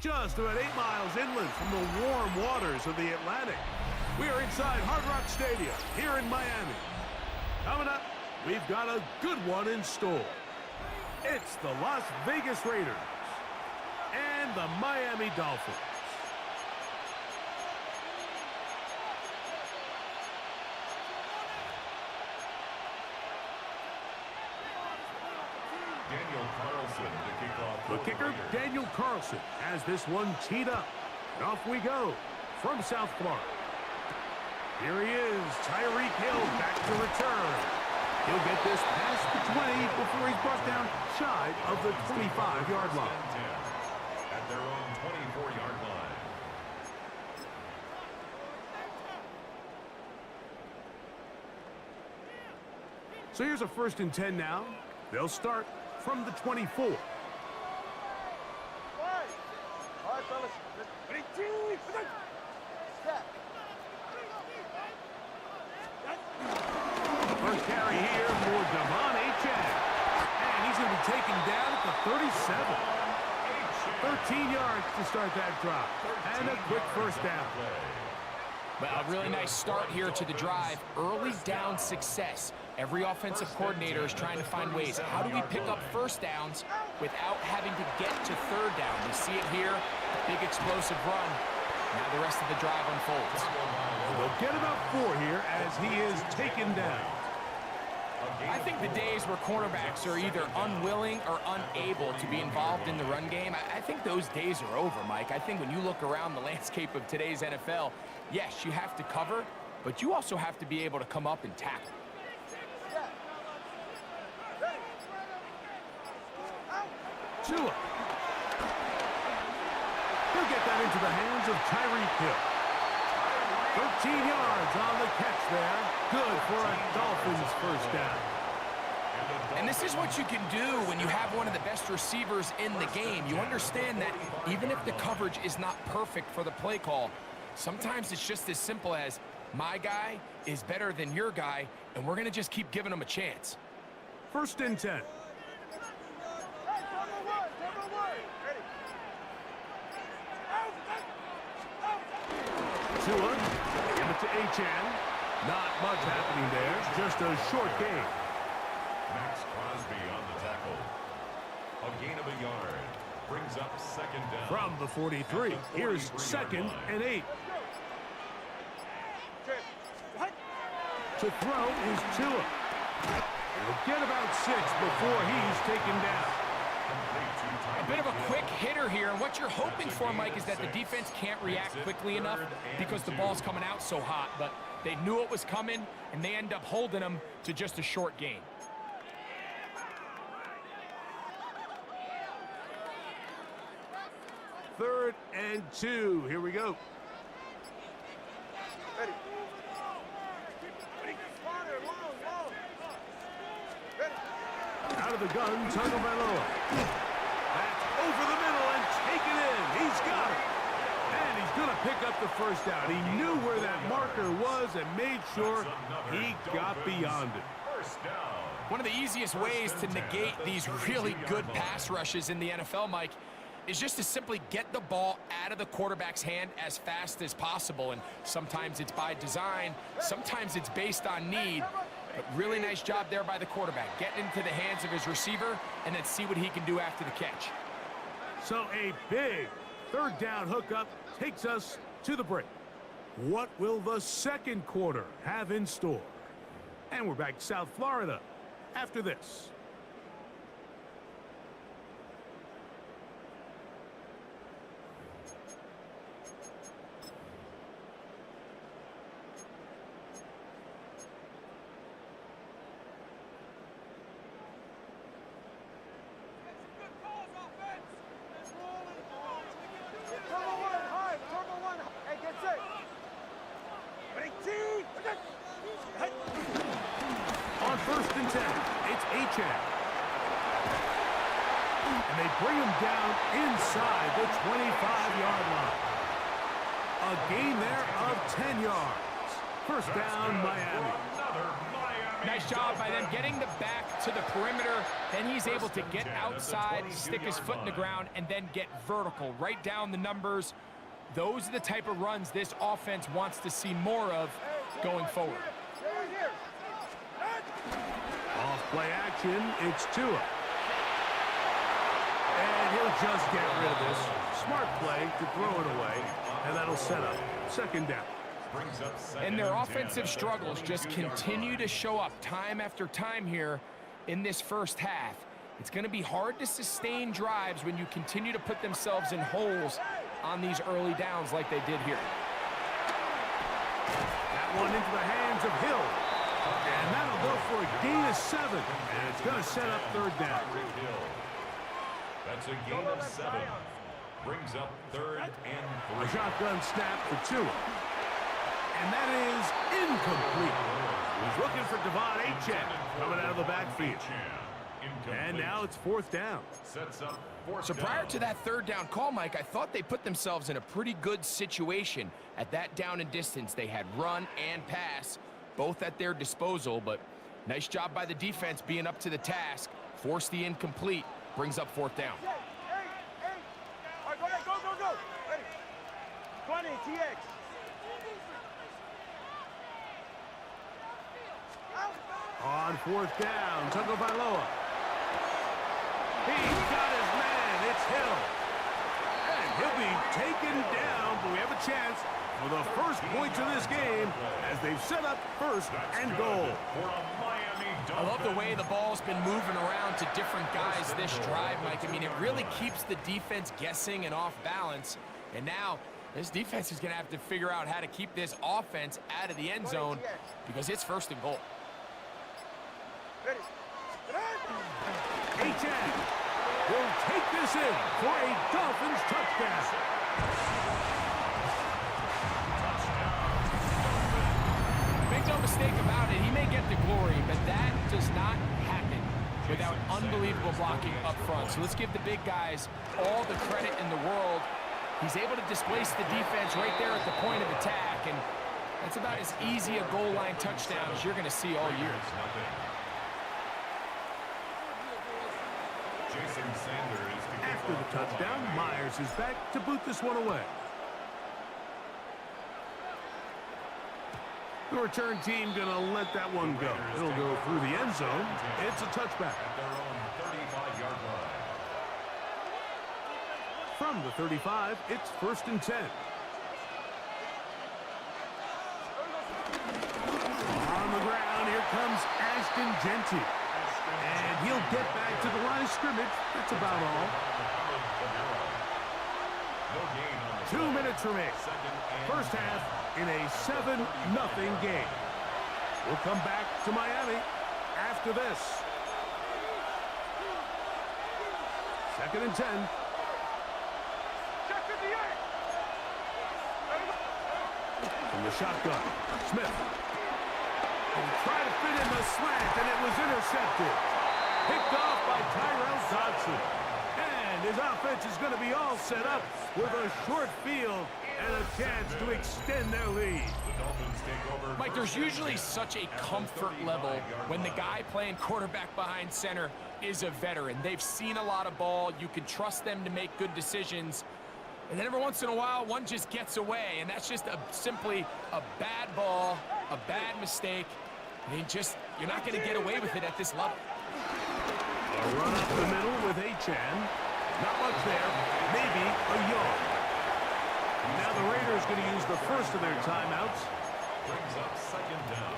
just about 8 miles inland from the warm waters of the Atlantic. We are inside Hard Rock Stadium here in Miami. Coming up, we've got a good one in store. It's the Las Vegas Raiders and the Miami Dolphins. The kicker, Daniel Carlson, has this one teed up. And off we go from South Florida. Here he is, Tyreek Hill back to return. He'll get this past the 20 before he's brought down shy of the 25-yard line. At their own 24-yard line. So here's a 1st and 10 now. They'll start from the 24. First carry here for Devon Achane. And he's going to be taken down at the 37. 13 yards to start that drive. And a quick first down. Well, a really nice start here to the drive. Early down success. Every offensive coordinator is trying to find ways. How do we pick up first downs without having to get to 3rd down? We see it here, a big explosive run. Now the rest of the drive unfolds. They'll get about 4 here as he is taken down. I think the days where cornerbacks are either unwilling or unable to be involved in the run game, I think those days are over, Mike. I think when you look around the landscape of today's NFL, yes, you have to cover, but you also have to be able to come up and tackle. Tua. He'll get that into the hands of Tyreek Hill. 13 yards on the catch there. Good for a Dolphins first down. And this is what you can do when you have one of the best receivers in the game. You understand that even if the coverage is not perfect for the play call, sometimes it's just as simple as my guy is better than your guy, and we're going to just keep giving him a chance. 1st and 10. Tua, give it to Achane. Not much happening there, just a short gain. Max Crosby on the tackle. A gain of a yard. Brings up 2nd down. From the 43, here's 2nd and 8. To throw is Tua. He'll get about 6 before he's taken down. A bit of a quick hitter here, and what you're hoping for, Mike, is that the defense can't react quickly enough because the ball's coming out so hot, but they knew it was coming, and they end up holding them to just a short gain. Third and 2. Here we go. Ready. Out of the gun, Tagovailoa. That's over the middle and taken in. He's got it. And he's going to pick up the first down. He knew where that marker was and made sure he got beyond it. One of the easiest ways to negate these really good pass rushes in the NFL, Mike, is just to simply get the ball out of the quarterback's hand as fast as possible. And sometimes it's by design, sometimes it's based on need. But really nice job there by the quarterback, getting into the hands of his receiver and then see what he can do after the catch. So a big 3rd down hookup takes us to the break. What will the 2nd quarter have in store? And we're back to South Florida after this. On 1st and 10, it's Achane. And they bring him down inside the 25-yard line. A gain there of 10 yards. First down, Miami. Nice job by them getting the back to the perimeter. Then he's able to get outside, stick his foot in the ground, and then get vertical, right down the numbers. Those are the type of runs this offense wants to see more of going forward. Off play action, it's Tua. And he'll just get rid of this. Smart play to throw it away, and that'll set up second down. And their offensive struggles just continue to show up time after time here in this first half. It's going to be hard to sustain drives when you continue to put themselves in holes on these early downs like they did here. That one into the hands of Hill. And that'll go for a gain of 7. And it's going to set up third down. That's a gain of 7. Brings up third and 3. A shotgun snap for Tua. And that is incomplete. He's looking for Devon Achane coming out of the backfield. And now it's fourth down. Sets up fourth So prior down. to that third down call, Mike, I thought they put themselves in a pretty good situation at that down and distance. They had run and pass, both at their disposal, but nice job by the defense being up to the task. Force the incomplete, brings up fourth down. All right, go ahead, go. Ready. 20, TX. On fourth down, Tagovailoa. He's got his man. It's Hill. And he'll be taken down, but we have a chance for the first points of this game as they've set up first and goal. For a Miami I love the Dolphins. way the ball's been moving around to different guys this drive, Mike. I mean, it really keeps the defense guessing and off balance. And now this defense is going to have to figure out how to keep this offense out of the end zone because it's first and goal. Ready. Achane will take this in for a Dolphins touchdown. Make no mistake about it, he may get the glory, but that does not happen without unbelievable blocking up front. So let's give the big guys all the credit in the world. He's able to displace the defense right there at the point of attack, and that's about as easy a goal line touchdown as you're going to see all year. Jason Sanders to kick After the off touchdown, Miami. Myers is back to boot this one away. The return team going to let that one go. It'll go through the end zone. It's a touchback. At their own 35-yard line. From the 35, it's first and 10. On the ground, here comes Ashton Genty. And he'll get back to the line of scrimmage. That's about all. No gain on the 2 minutes remaining. First half in a 7-0 game. We'll come back to Miami after this. Second and 10. Check 58. From the shotgun, Smith. And try to fit in the slant, and it was intercepted. Picked off by Tyrell Dodson. And his offense is going to be all set up with a short field and a chance to extend their lead. The Dolphins take over. Mike, there's usually such a comfort level when the guy playing quarterback behind center is a veteran. They've seen a lot of ball. You can trust them to make good decisions. And then every once in a while, one just gets away, and that's just simply a bad ball, a bad mistake. I mean, you're not going to get away with it at this level. A run up the middle with Achane. Not much there. Maybe a yard. Now the Raiders going to use the first of their timeouts. Brings up second down.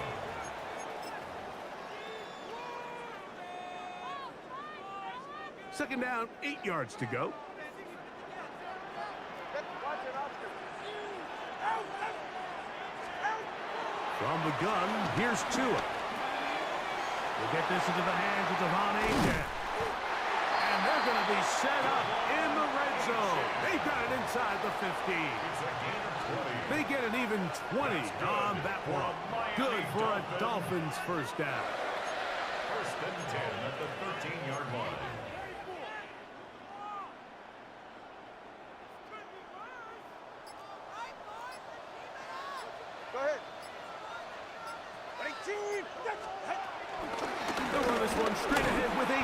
Second down, 8 yards to go. Watch it, Oscar. From the gun, here's Tua. We'll get this into the hands of Devon Achane. And they're going to be set up in the red zone. They got it inside the 15. It's a gain of 20. They get an even 20 on that one. Good for a Dolphins first down. First and 10 at the 13-yard line. Go ahead. 18.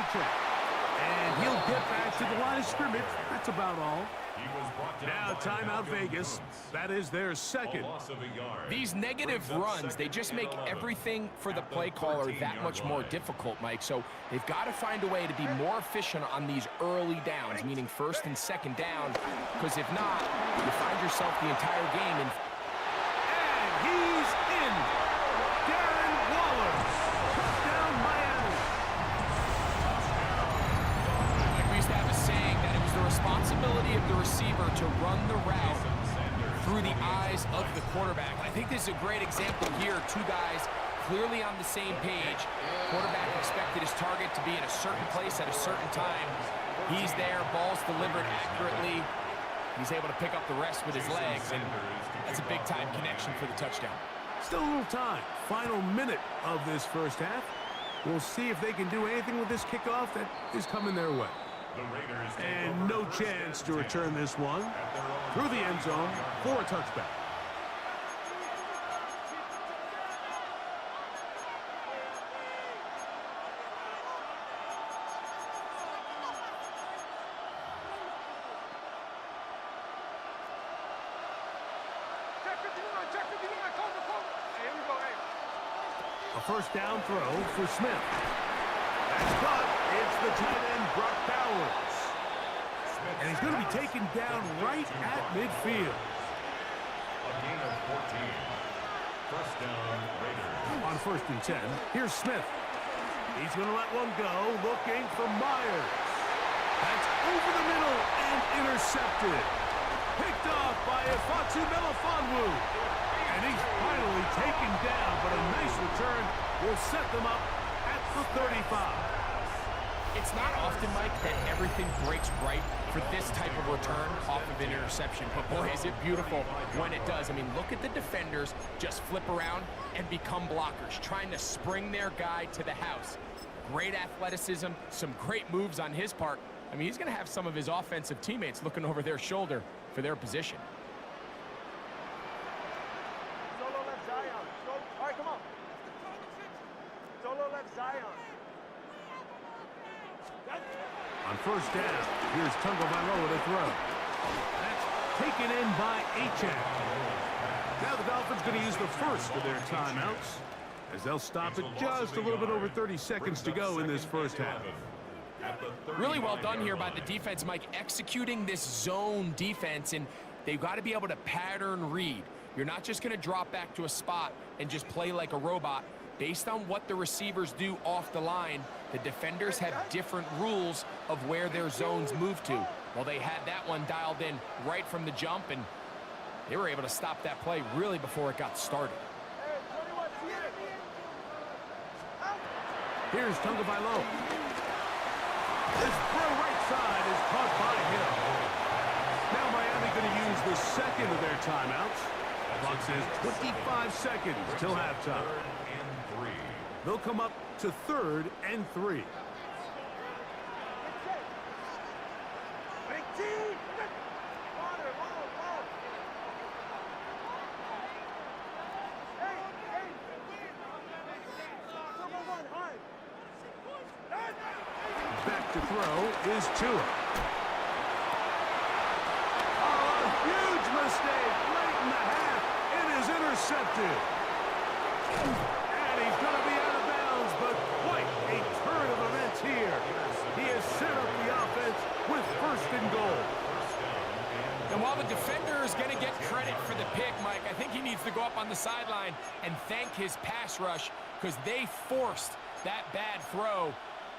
A-check. And he'll get back to the line of scrimmage. That's about all. He was brought down Now, by timeout Malcolm Vegas. Brooks. That is their second. A loss of a yard. These negative Brings up runs, they second just and make 11 everything for the at play caller that 13-yard much more line. difficult, Mike. So they've got to find a way to be more efficient on these early downs, meaning first and second down, because if not, you find yourself the entire game in. And he's in. Darren Waller. Touchdown, Miami. Like we used to have a saying that it was the responsibility of the receiver to run the route through the eyes of the quarterback. I think this is a great example here. Two guys clearly on the same page. Quarterback expected his target to be in a certain place at a certain time. He's there, ball's delivered accurately. He's able to pick up the rest with his legs, and that's a big-time connection for the touchdown. Still a little time. Final minute of this first half. We'll see if they can do anything with this kickoff that is coming their way. The Raiders take And over no first chance to and 10 return this one at their own through the end zone for a touchback. Check 59, check 59, cover, cover. Hey, here we go, hey. A first down throw for Smith. That's caught. It's the tight end, Brock Bowers. And he's going to be taken down right at midfield. A gain of 14. First down, Raiders. On first and 10, here's Smith. He's going to let one go, looking for Myers. That's over the middle and intercepted. Picked off by Ifeatu Melifonwu. And he's finally taken down, but a nice return will set them up at the 35. It's not often, Mike, that everything breaks right for this type of return off of an interception. But boy, is it beautiful when it does. I mean, look at the defenders just flip around and become blockers, trying to spring their guy to the house. Great athleticism, some great moves on his part. I mean, he's going to have some of his offensive teammates looking over their shoulder for their position. Solo left Zion. All right, come on. Solo left Zion. On first down, here's Tagovailoa to throw. That's taken in by A-check. Now the Dolphins going to use the first of their timeouts, as they'll stop it just a little bit over 30 seconds to go in this first half. Really well done here by the defense, Mike, executing this zone defense, and they've got to be able to pattern read. You're not just going to drop back to a spot and just play like a robot. Based on what the receivers do off the line, the defenders have different rules of where their zones move to. Well, they had that one dialed in right from the jump, and they were able to stop that play really before it got started. Hey, 21, Here's Tagovailoa. This throw right side is caught by him. Now Miami going to use the second of their timeouts. Clock says 25 seconds till halftime. They'll come up to 3rd and 3. Big team. Water. Hey. Someone run high. Back to throw is Tua. Oh, a huge mistake late in the half. It is intercepted. And he's going to be out of bounds, but quite a turn of events here. He has set up the offense with 1st and goal. And while the defender is going to get credit for the pick, Mike, I think he needs to go up on the sideline and thank his pass rush, because they forced that bad throw.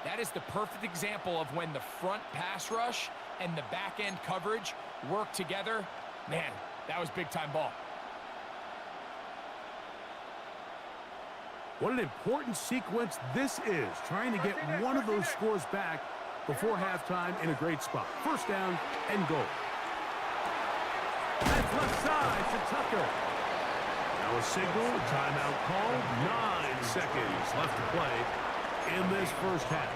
That is the perfect example of when the front pass rush and the back end coverage work together. Man, that was big-time ball. What an important sequence this is, trying to get one of those scores back before halftime in a great spot. First down and goal. That's left side to Tucker. Now a signal, timeout called. 9 seconds left to play in this first half.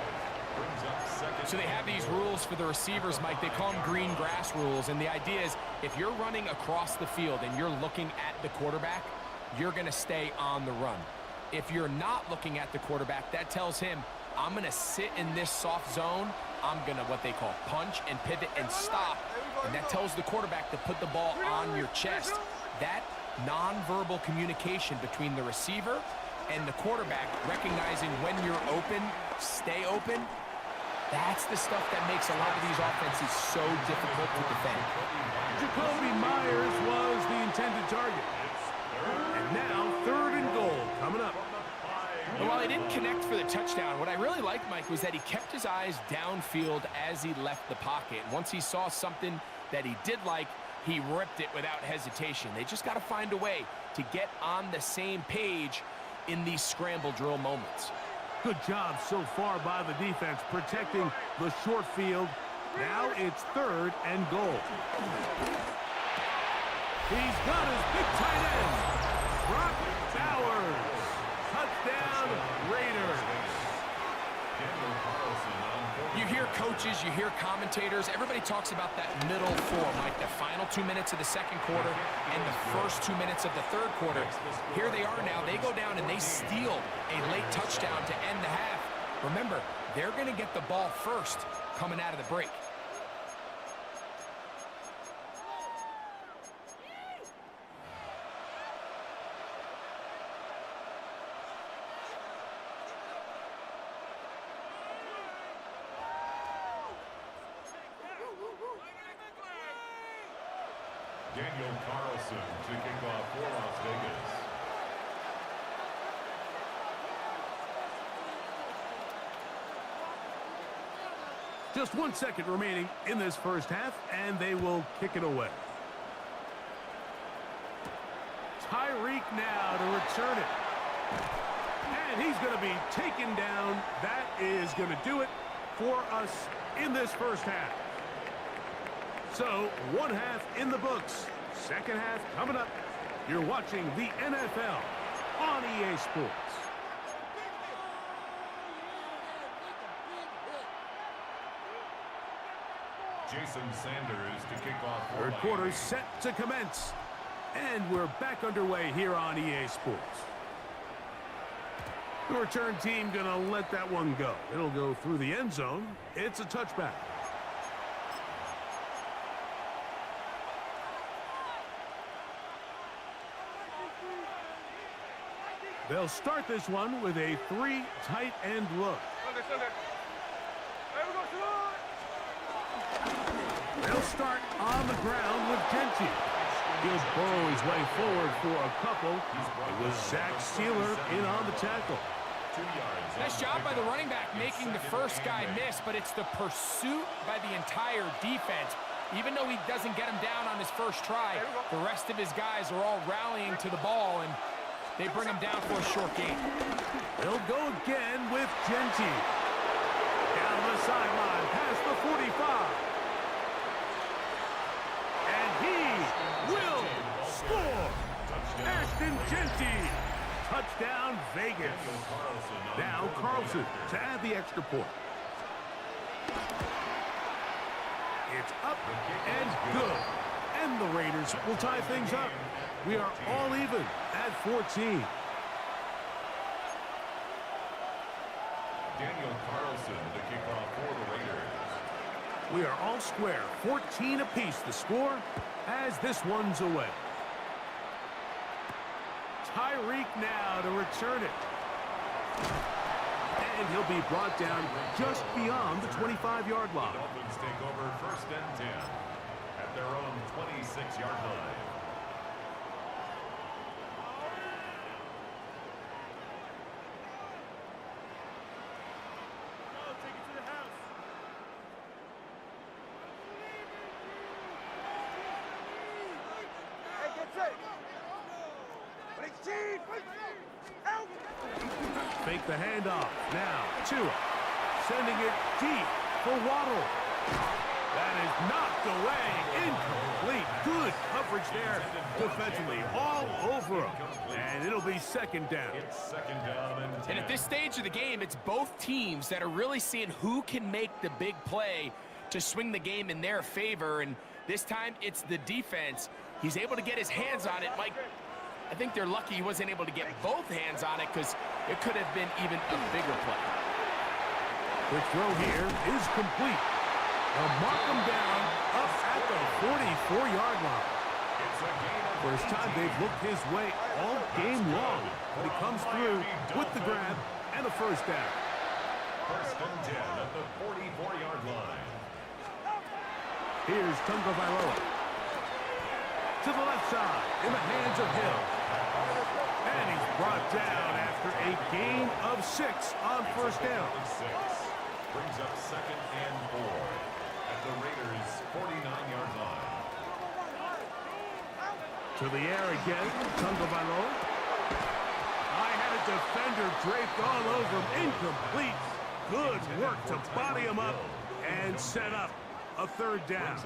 So they have these rules for the receivers, Mike. They call them green grass rules, and the idea is if you're running across the field and you're looking at the quarterback, you're going to stay on the run. If you're not looking at the quarterback, that tells him, I'm going to sit in this soft zone. I'm going to what they call punch and pivot and stop. And that tells the quarterback to put the ball on your chest. That nonverbal communication between the receiver and the quarterback, recognizing when you're open, stay open, that's the stuff that makes a lot of these offenses so difficult to defend. Jacoby Myers was the intended target. And now 3rd and goal coming up. And while he didn't connect for the touchdown, what I really liked, Mike, was that he kept his eyes downfield as he left the pocket. And once he saw something that he did like, he ripped it without hesitation. They just got to find a way to get on the same page in these scramble drill moments. Good job so far by the defense protecting the short field. Now it's 3rd and goal. He's got his big tight end, Brock Bowers. Touchdown, Raiders. You hear coaches, you hear commentators, everybody talks about that middle four, Mike, the final 2 minutes of the second quarter and the first 2 minutes of the third quarter. Here they are now. They go down and they steal a late touchdown to end the half. Remember, they're going to get the ball first coming out of the break. Daniel Carlson to kick off for Las Vegas. Just 1 second remaining in this first half, and they will kick it away. Tyreek now to return it. And he's going to be taken down. That is going to do it for us in this first half. So, 1 half in the books. Second half coming up. You're watching the NFL on EA Sports. Jason Sanders to kick off for Third quarter set to commence. And we're back underway here on EA Sports. The return team going to let that one go. It'll go through the end zone. It's a touchback. They'll start this one with a 3 tight end look. They'll start on the ground with Genty. He'll burrow his way forward for a couple. It was Zach Sealer in on the tackle. Nice job by the running back making the first guy miss, but it's the pursuit by the entire defense. Even though he doesn't get him down on his first try, the rest of his guys are all rallying to the ball, and they bring him down for a short gain. They'll go again with Genty. Down the sideline, past the 45. And he will score. Ashton Genty. Touchdown, Vegas. Now Carlson to add the extra point. It's up and good. And the Raiders will tie things up. We are all even at 14. Daniel Carlson to kick off for the Raiders. We are all square, 14 apiece the score as this one's away. Tyreek now to return it. And he'll be brought down just beyond the 25-yard line. The Dolphins take over 1st and 10 at their own 26-yard line. Fake the handoff. Now, Tua. Sending it deep for Waddle. That is knocked away. Incomplete. Good coverage there defensively. All over him. And it'll be 2nd down. It's 2nd down and 10. And at this stage of the game, it's both teams that are really seeing who can make the big play to swing the game in their favor. And this time, it's the defense. He's able to get his hands on it. Mike, I think they're lucky he wasn't able to get both hands on it because it could have been even a bigger play. The throw here is complete. They'll mark him down up at the 44-yard line. First time they've looked his way all game long, but he comes through with the grab and a first down. First and 10 at the 44-yard line. Here's Tunga Vailoa. To the left side, in the hands of Hill. And he's brought down after a gain of 6 on first down. Brings up second and 4 at the Raiders' 49-yard line. To the air again, Tunga Vailoa. I had a defender draped all over him. Incomplete. Good work to body him up and set up a third down.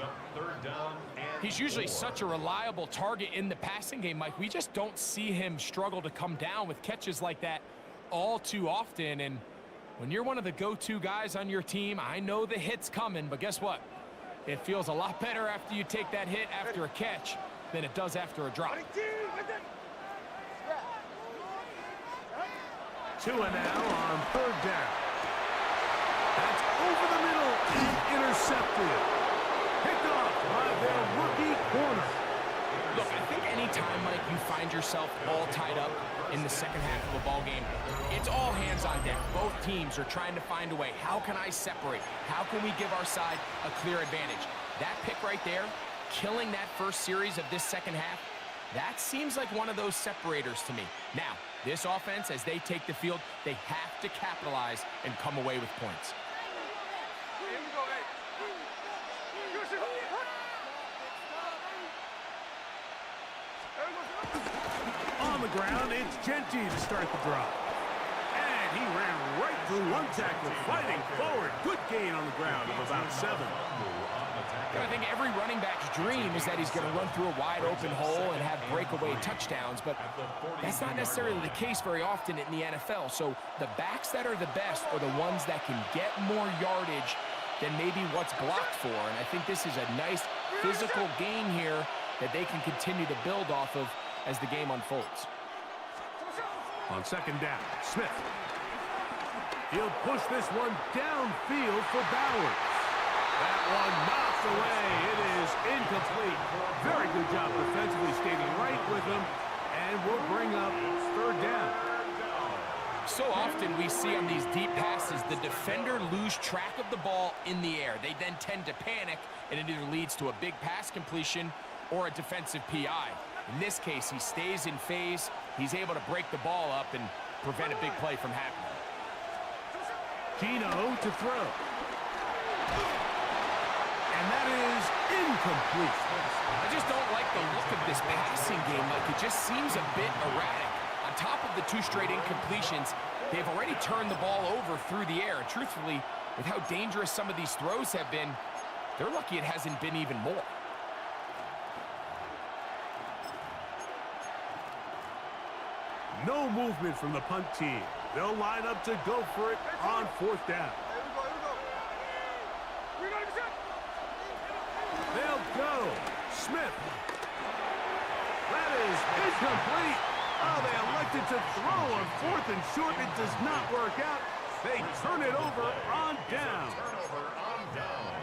He's usually such a reliable target in the passing game, Mike. We just don't see him struggle to come down with catches like that all too often. And when you're one of the go-to guys on your team, I know the hit's coming, but guess what? It feels a lot better after you take that hit after a catch than it does after a drop. 2 and now on third down. That's over the middle and intercepted. Picked off by their rookie corner. Look, I think anytime, Mike, you find yourself all tied up in the second half of a ball game, it's all hands on deck. Both teams are trying to find a way. How can I separate? How can we give our side a clear advantage? That pick right there, killing that first series of this second half, that seems like one of those separators to me. Now, this offense, as they take the field, they have to capitalize and come away with points. On the ground, it's Genty to start the drive. And he ran right through one tackle, fighting forward. Good gain on the ground of about 7. I think every running back's dream is that he's going to run through a wide-open hole and have breakaway touchdowns, but that's not necessarily the case very often in the NFL. So the backs that are the best are the ones that can get more yardage than maybe what's blocked for. And I think this is a nice physical gain here that they can continue to build off of as the game unfolds. On second down, Smith. He'll push this one downfield for Bowers. That one knocked away. It is incomplete. Very good job defensively staying right with him, and we'll bring up third down. So often we see on these deep passes, the defender lose track of the ball in the air. They then tend to panic, and it either leads to a big pass completion or a defensive PI. In this case, he stays in phase. He's able to break the ball up and prevent a big play from happening. Gino to throw. And that is incomplete. I just don't like the look of this passing game. Like, it just seems a bit erratic. On top of the 2 straight incompletions, they've already turned the ball over through the air. And truthfully, with how dangerous some of these throws have been, they're lucky it hasn't been even more. No movement from the punt team. They'll line up to go for it on fourth down. They'll go. Smith. That is incomplete. Oh, they elected to throw on 4th and short. It does not work out. They turn it over on down.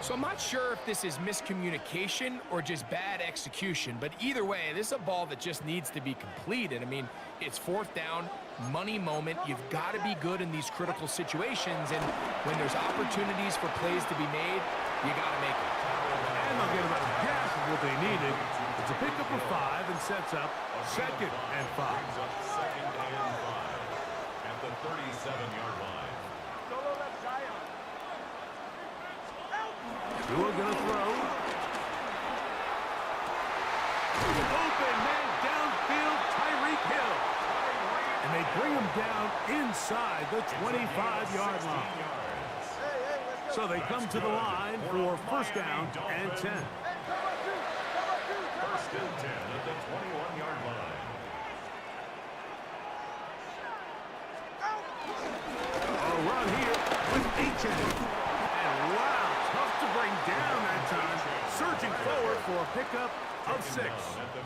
So I'm not sure if this is miscommunication or just bad execution, but either way, this is a ball that just needs to be completed. I mean, it's 4th down, money moment. You've got to be good in these critical situations, and when there's opportunities for plays to be made, you got to make them. And they'll get about half of what they needed. It's a pickup of 5 and sets up second and 5. Second and 5 at the 37-yard line. Tua gonna throw. Open man downfield, Tyreek Hill. And they bring him down inside the 25-yard line. So they come to the line for first down and 10. First and 10 at the 21-yard line. A run here with H.A. And wow, tough to bring down that time. Surging forward for a pickup of 6.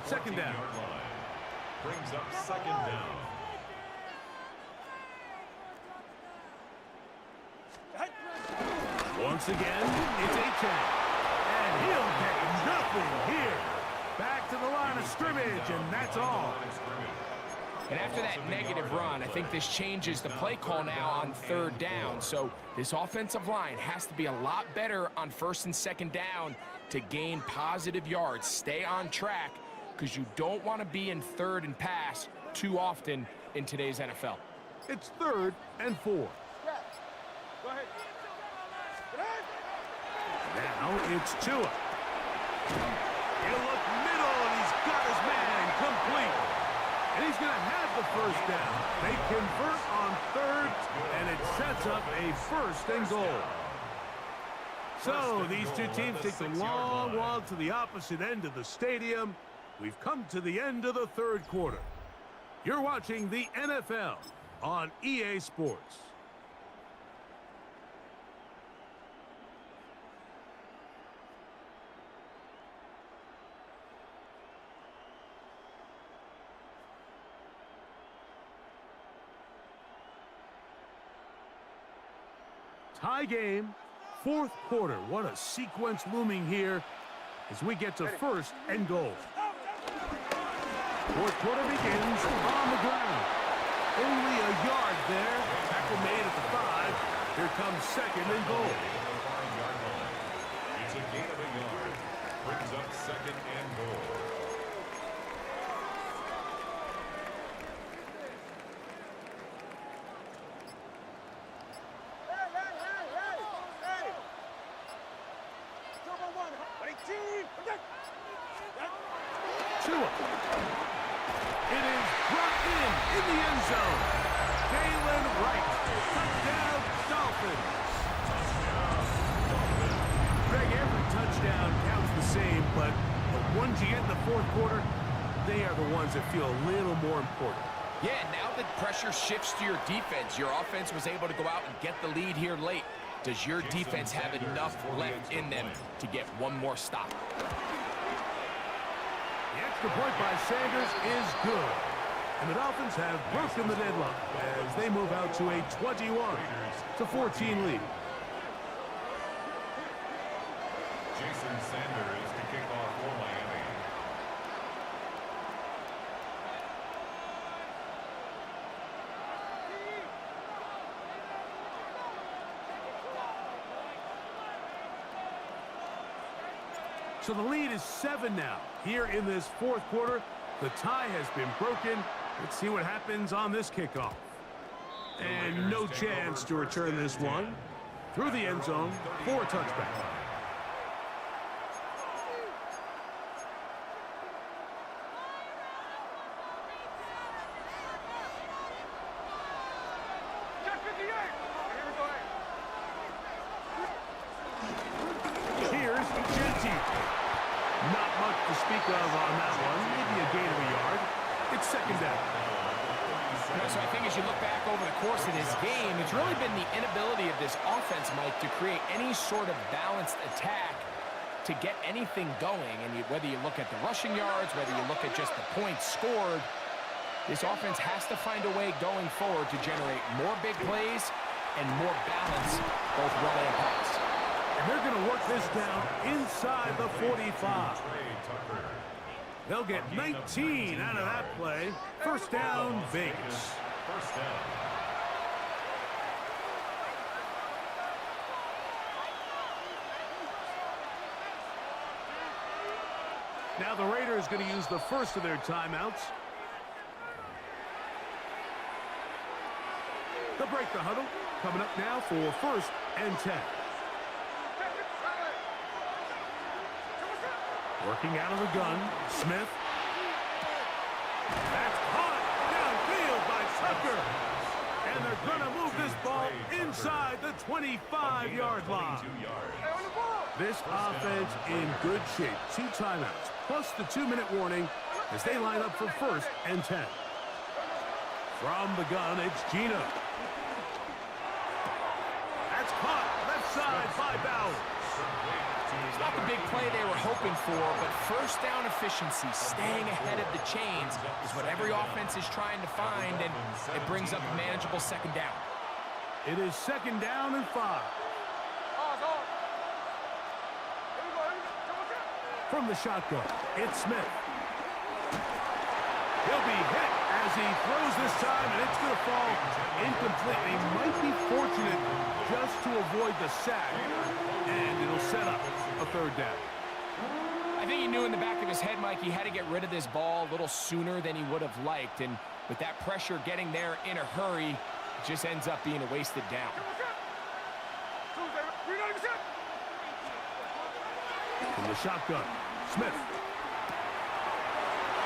Second down. Brings up second down. Once again, it's Achane. And he'll get nothing here. Back to the line of scrimmage, and that's all. And after that negative run, I think this changes the play call now on third down. So this offensive line has to be a lot better on first and second down to gain positive yards. Stay on track, because you don't want to be in third and pass too often in today's NFL. It's 3rd and 4. Go ahead. Now it's Tua. He'll look middle, and he's got his man complete. And he's going to have the first down. They convert on 3rd, and it sets up a 1st and goal. So these two teams take the long walk to the opposite end of the stadium. We've come to the end of the 3rd quarter. You're watching the NFL on EA Sports. Tie game, 4th quarter. What a sequence looming here as we get to 1st and goal. 4th quarter begins on the ground. Only a yard there. Tackle made at the 5. Here comes 2nd and goal. It's a gain of a yard. Brings up 2nd and goal. Tua. It is brought in the end zone. Jalen Wright. Touchdown, Dolphins. Greg, every touchdown counts the same, but the ones you get in the 4th quarter, they are the ones that feel a little more important. Yeah, now that pressure shifts to your defense, your offense was able to go out and get the lead here late. Does your defense have enough left in them to get one more stop? The extra point by Sanders is good. And the Dolphins have broken the deadlock as they move out to a 21-14 lead. Jason Sanders to kick off for Miami. So the lead is 7 now. Here in this 4th quarter, the tie has been broken. Let's see what happens on this kickoff. And no chance to return this one. Through the end zone for a touchback. Here's Genty. Not much to speak of on that one. Maybe a gain of a yard. It's 2nd down. So I think as you look back over the course of this game, it's really been the inability of this offense, Mike, to create any sort of balanced attack to get anything going. And whether you look at the rushing yards, whether you look at just the points scored, this offense has to find a way going forward to generate more big plays and more balance, both run and pass. And they're going to work this down inside the 45. They'll get 19 out of that play. 1st down, Vegas. 1st down. Now the Raiders going to use the first of their timeouts. They'll break the huddle. Coming up now for 1st and 10. Working out of the gun, Smith. That's caught downfield by Tucker. And they're going to move this ball inside the 25-yard line. This offense in good shape. 2 timeouts, plus the 2-minute warning as they line up for 1st and 10. From the gun, it's Gino. That's caught left side by Bowers. It's not the big play they were hoping for, but 1st down efficiency, staying ahead of the chains, is what every offense is trying to find, and it brings up a manageable 2nd down. It is 2nd down and 5. From the shotgun, it's Smith. He'll be hit as he throws this time, and it's going to fall incomplete. He might be fortunate just to avoid the sack, and it'll set up a third down. I think he knew in the back of his head, Mike, he had to get rid of this ball a little sooner than he would have liked. And with that pressure getting there in a hurry, it just ends up being a wasted down. From the shotgun, Smith.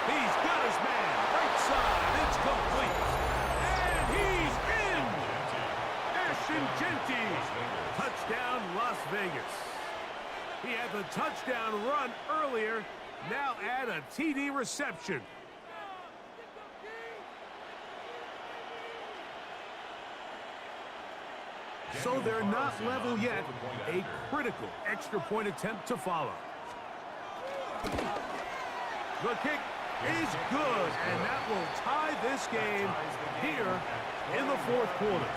He's got his man. Right side. It's complete. And he's in. Ashton-Jeanty. Touchdown, Las Vegas. He had the touchdown run earlier. Now add a TD reception. So they're not level yet. A critical extra point attempt to follow. The kick is good, and that will tie this game here in the fourth quarter.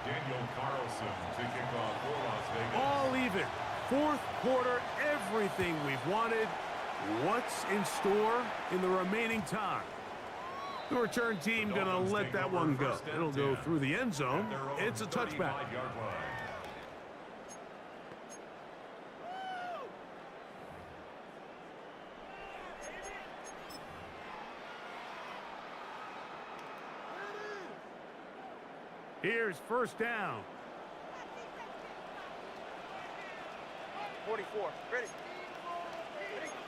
Daniel Carlson to kick off for Las Vegas. All even. Fourth quarter, everything we've wanted. What's in store in the remaining time? The return team going to let that one go. It'll go through the end zone. It's a touchback. Here's first down. 44. Ready.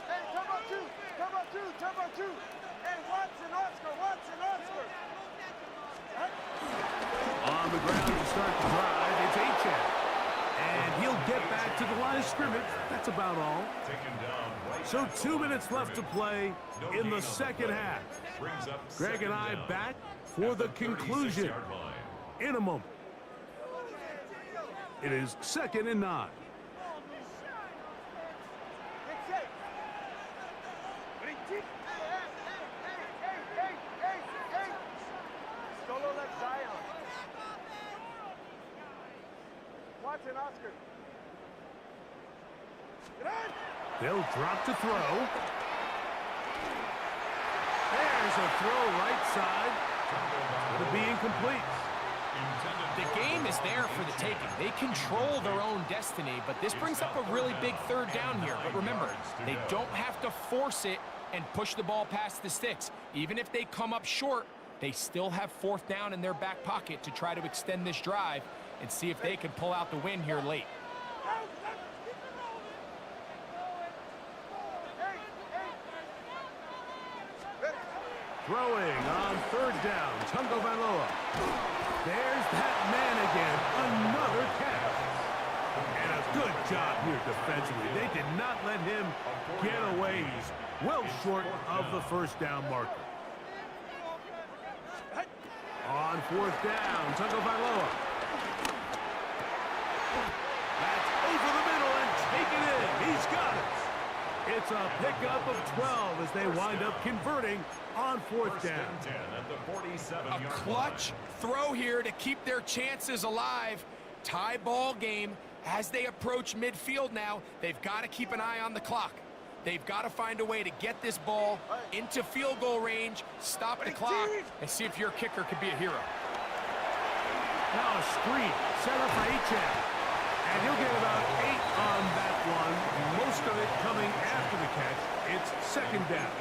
Hey, turbo two. Hey, Watson, Oscar. On the ground to start the drive, it's Achane. And he'll get back to the line of scrimmage. That's about all. So 2 minutes left to play in the second half. Greg and I back for the conclusion in a moment. It is 2nd and 9. Watson, Oscar. They'll drop to throw. There's a throw right side. It'll be incomplete. The game is there for the taking. They control their own destiny, but this brings up a really big third down here. But remember, they don't have to force it and push the ball past the sticks. Even if they come up short, they still have fourth down in their back pocket to try to extend this drive and see if they can pull out the win here late. Throwing on third down, Tungo Vailoa. There's that man again, another catch. And a good job here defensively. They did not let him get away. He's well short of the first down marker. On fourth down, Tungo Vailoa. That's over the middle and taken in. He's got it. It's a pickup of 12 as they wind up converting on fourth down. A clutch throw here to keep their chances alive. Tie ball game as they approach midfield now. They've got to keep an eye on the clock. They've got to find a way to get this ball into field goal range, stop the clock, and see if your kicker could be a hero. Now a screen set up for Achane. And he'll get about 8 on that one. Most of it coming after the catch. It's second down.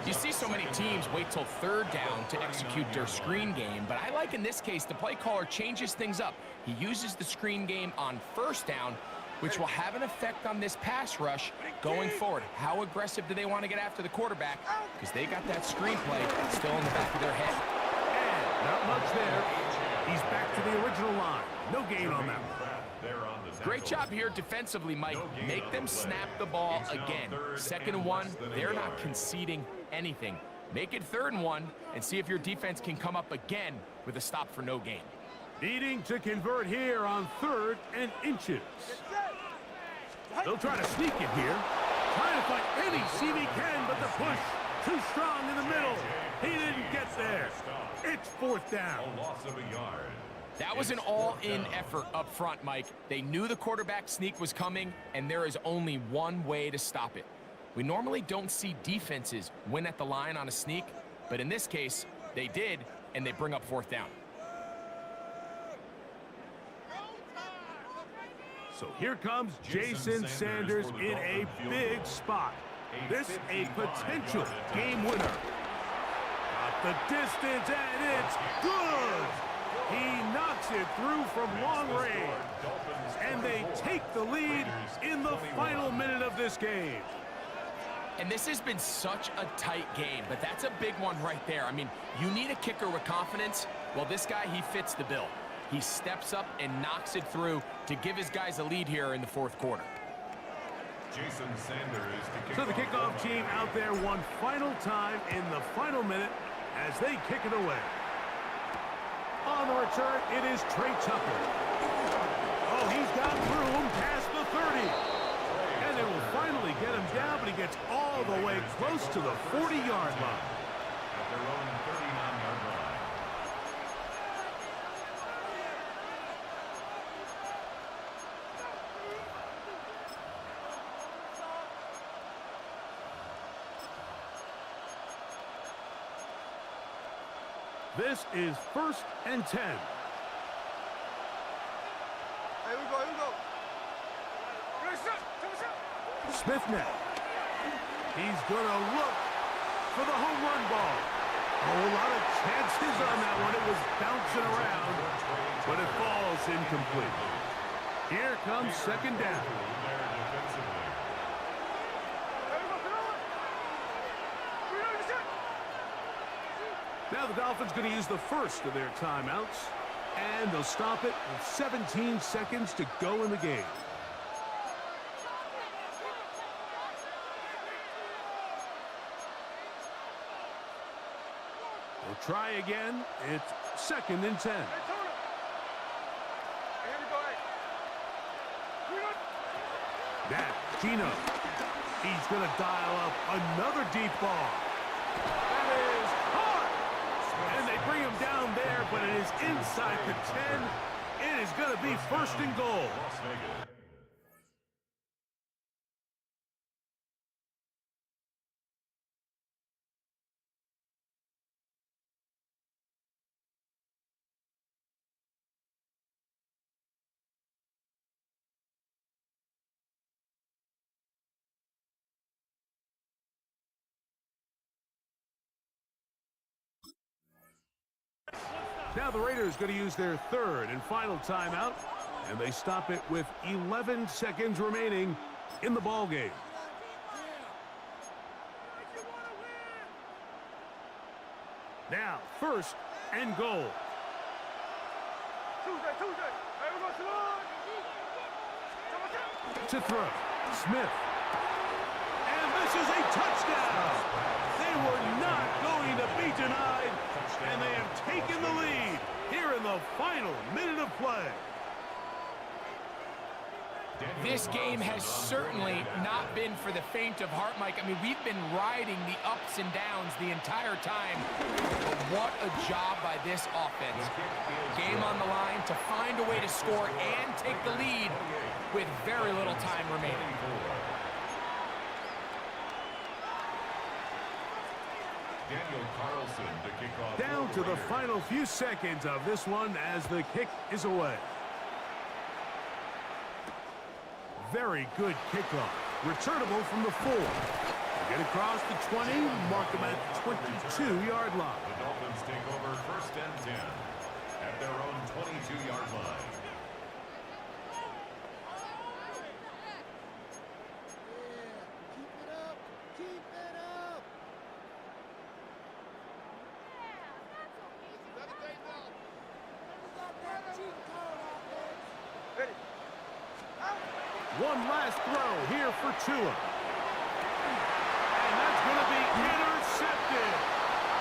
You see so many teams wait till third down to execute their screen game, but I like in this case the play caller changes things up. He uses the screen game on first down, which will have an effect on this pass rush going forward. How aggressive do they want to get after the quarterback? Because they got that screen play still in the back of their head. And not much there. He's back to the original line. No gain on that one. Great job here defensively, Mike. Make them snap the ball again. 2nd and 1, they're not conceding anything. Make it 3rd and 1 and see if your defense can come up again with a stop for no gain. Needing to convert here on 3rd and inches. They'll try to sneak it here. Trying to find any seam he can, but the push too strong in the middle. He didn't get there. It's 4th down. A loss of a yard. That was an all-in effort up front, Mike. They knew the quarterback sneak was coming, and there is only one way to stop it. We normally don't see defenses win at the line on a sneak, but in this case, they did, and they bring up 4th down. So here comes Jason Sanders in a big spot. This a potential game winner. Got the distance, and it's good. He knocks it through from long range. And they take the lead in the final minute of this game. And this has been such a tight game, but that's a big one right there. I mean, you need a kicker with confidence. Well, this guy, he fits the bill. He steps up and knocks it through to give his guys a lead here in the 4th quarter. Jason Sanders to kick So the kickoff team out there one final time in the final minute as they kick it away. On the return, it is Trey Tucker. Oh, he's got room past the 30. And they will finally get him down, but he gets all the way close to the 40-yard line. At their own 39-yard line. This is 1st and 10. Here we go, here we go. Smith now. He's going to look for the home run ball. A whole lot of chances on that one. It was bouncing around, but it falls incomplete. Here comes 2nd down. Now the Dolphins going to use the first of their timeouts, and they'll stop it with 17 seconds to go in the game. They'll try again. It's 2nd and 10. Now, Gino. He's going to dial up another deep ball. That is hard. And they bring him down there, but it is inside the 10. It is going to be 1st and goal. Las Vegas. Now the Raiders going to use their 3rd and final timeout, and they stop it with 11 seconds remaining in the ball game. Now 1st and goal. To throw, Smith. And this is a touchdown. They were not going to be denied, and they have taken the lead here in the final minute of play. This game has certainly not been for the faint of heart, Mike. I mean, we've been riding the ups and downs the entire time. But what a job by this offense. Game on the line to find a way to score and take the lead with very little time remaining. Daniel Carlson to kick off. Down to the final few seconds of this one as the kick is away. Very good kickoff. Returnable from the 4. Get across the 20, mark them at the 22-yard line. The Dolphins take over 1st and 10 at their own 22-yard line. One last throw here for Tua. And that's going to be intercepted.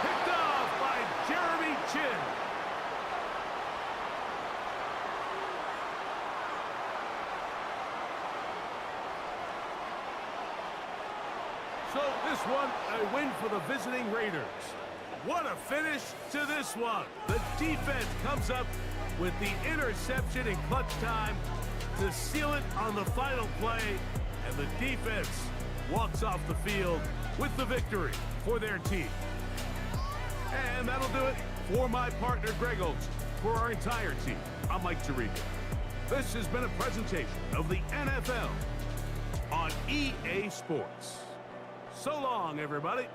Picked off by Jeremy Chin. So this one, a win for the visiting Raiders. What a finish to this one. The defense comes up with the interception in clutch time to seal it on the final play, and the defense walks off the field with the victory for their team. And that'll do it for my partner, Greg Olson. For our entire team, I'm Mike Tirico. This has been a presentation of the NFL on EA Sports. So long, everybody.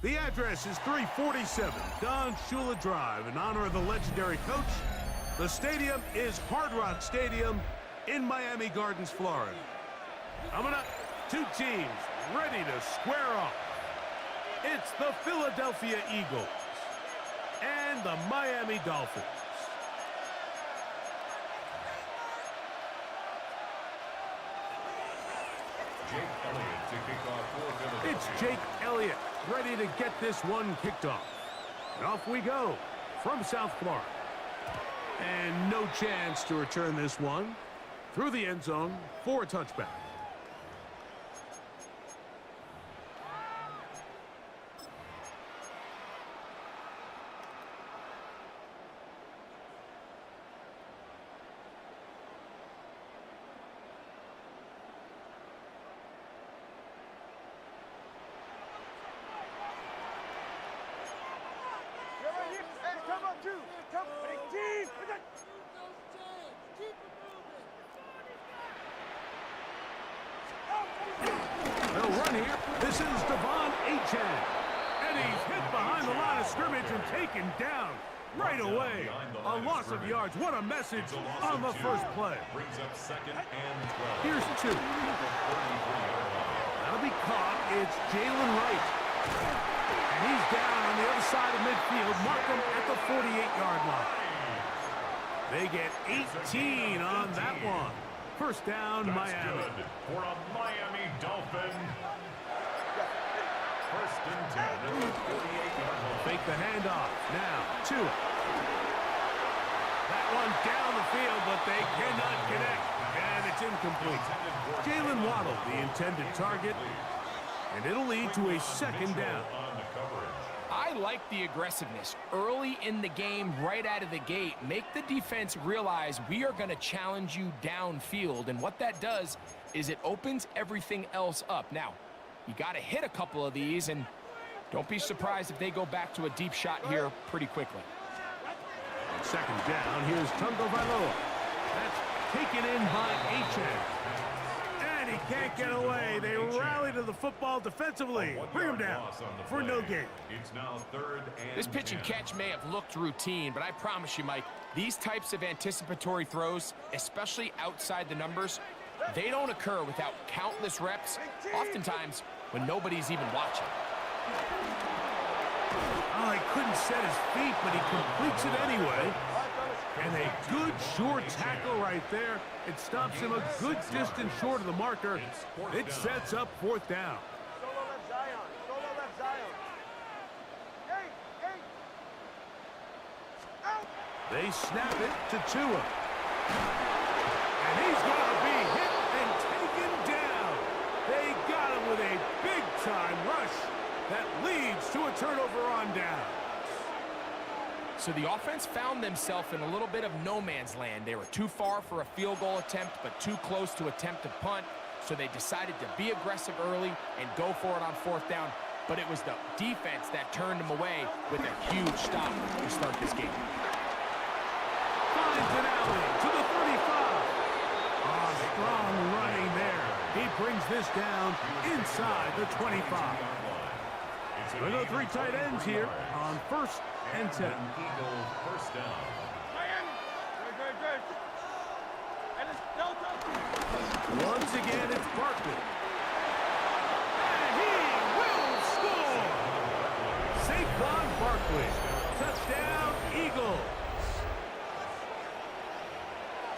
The address is 347 Don Shula Drive in honor of the legendary coach. The stadium is Hard Rock Stadium in Miami Gardens, Florida. Coming up, two teams ready to square off. It's the Philadelphia Eagles and the Miami Dolphins. Jake Elliott to kick off for Philadelphia. It's Jake Elliott ready to get this one kicked off. And off we go from South Florida. And no chance to return this one through the end zone for a touchback. They'll run here. This is Devon Achane. And he's hit behind the line of scrimmage and taken down right away. A loss of yards. What a message on the first play. Brings up second and 12. Here's two. That'll be caught. It's Jalen Wright. And he's down on the other side of midfield. Mark him at the 48-yard line. They get 18 on that one. First down, That's Miami. good for a Miami Dolphin. First and 10 at the 48-yard line. Fake the handoff. Now, Tua. That one down the field, but they cannot connect. And it's incomplete. Jalen Waddle, the intended target. And it'll lead to a second down. On the coverage. I like the aggressiveness early in the game, right out of the gate. Make the defense realize we are going to challenge you downfield, and what that does is it opens everything else up. Now, you got to hit a couple of these, and don't be surprised if they go back to a deep shot here pretty quickly. Second down, here's Tungo Vailoa. That's taken in by Achane. And he can't get away. They rally to the football defensively. Bring him down for no gain. It's now third and This pitch and 10. catch may have looked routine, but I promise you, Mike, these types of anticipatory throws, especially outside the numbers, they don't occur without countless reps, oftentimes when nobody's even watching. Oh, he couldn't set his feet, but he completes it anyway. And a good short tackle right there. It stops him a good distance short of the marker. It sets up fourth down. Solo left Zion. Solo left Zion. Hey, hey. Out. They snap it to Tua. And he's going to be hit and taken down. They got him with a big-time rush that leads to a turnover on down. So the offense found themselves in a little bit of no man's land. They were too far for a field goal attempt, but too close to attempt a punt. So they decided to be aggressive early and go for it on fourth down. But it was the defense that turned them away with a huge stop to start this game. Finds an alley to the 35. Oh, strong running there. He brings this down inside the 25. There are no three tight ends here on 1st and 10. Eagle first down. Miami. Good, good, good. And it's Delta. Once again, it's Barkley. And he will score! Saquon Barkley. Touchdown, Eagles.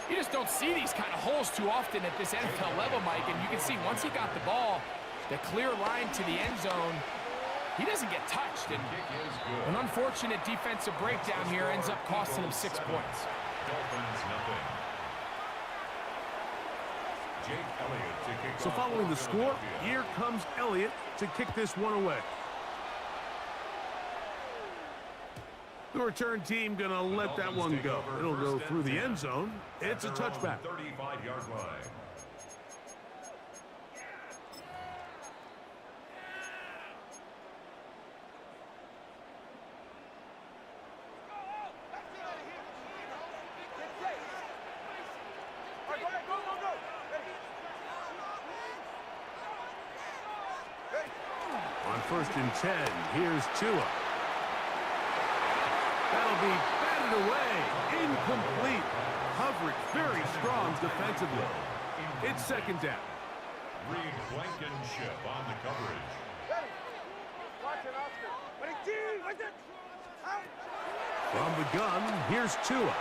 You just don't see these kind of holes too often at this NFL level, Mike, and you can see once he got the ball, the clear line to the end zone, he doesn't get touched, and an unfortunate defensive breakdown here ends up costing him 6 points. Dolphins nothing. Jake Elliott to kick So off following the for score, Philadelphia. here comes Elliott to kick this one away. The return team going to let that one go. It'll go through the end zone. It's a touchback. 35-yard line. All right, go ahead, go, go, go. Hey. On 1st and 10, here's Tua. That'll be batted away. Incomplete. Coverage very strong defensively. It's 2nd down. Reed Blankenship on the coverage. Hey. Watch it, Oscar. Ready, G, watch it. Out. From the gun, here's Tua.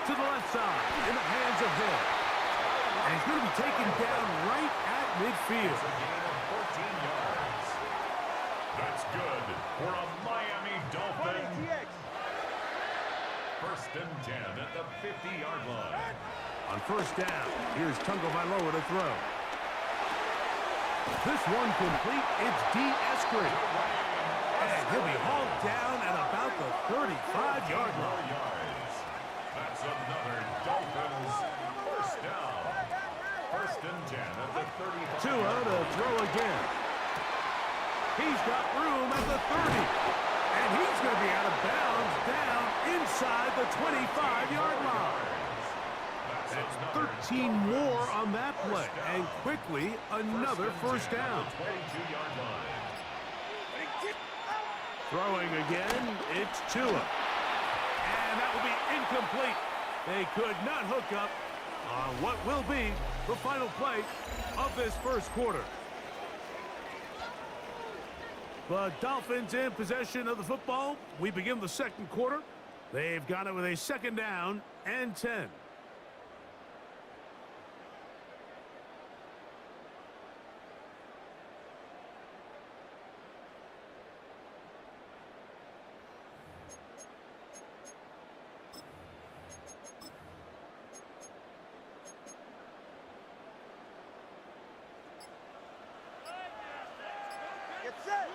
To the left side, in the hands of Hill. And he's going to be taken down right at midfield. It's a gain of 14 yards. That's good for a Miami 20, Dolphin. TX. 1st and 10 at the 50-yard line. On 1st down, here's Tagovailoa to throw. This one complete, it's D. Eskridge. And he'll be hauled down at about the 35-yard line. Yards. That's another Dolphins 1st down. 1st and 10 at the 35. Tua to throw again. He's got room at the 30. And he's going to be out of bounds down inside the 25-yard line. That's 13 more on that play. And quickly, another 1st down. 22-yard line. Throwing again, it's Tua. And that will be incomplete. They could not hook up on what will be the final play of this 1st quarter. The Dolphins in possession of the football. We begin the 2nd quarter. They've got it with a 2nd down and 10. Get set.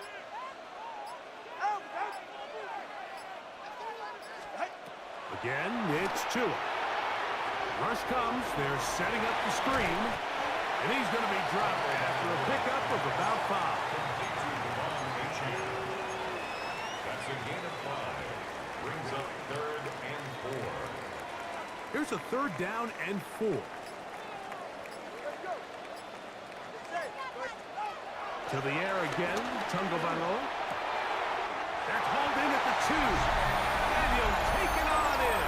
Out, out. Hey. Again, it's Tua. Rush comes. They're setting up the screen. And he's going to be dropped after a pickup of about 5. That's a gain of 5. Brings up 3rd and 4. Here's a 3rd down and 4. Let's go. Get set. To the air again, Tagovailoa. That's hauled in at the 2. And he'll take it on in.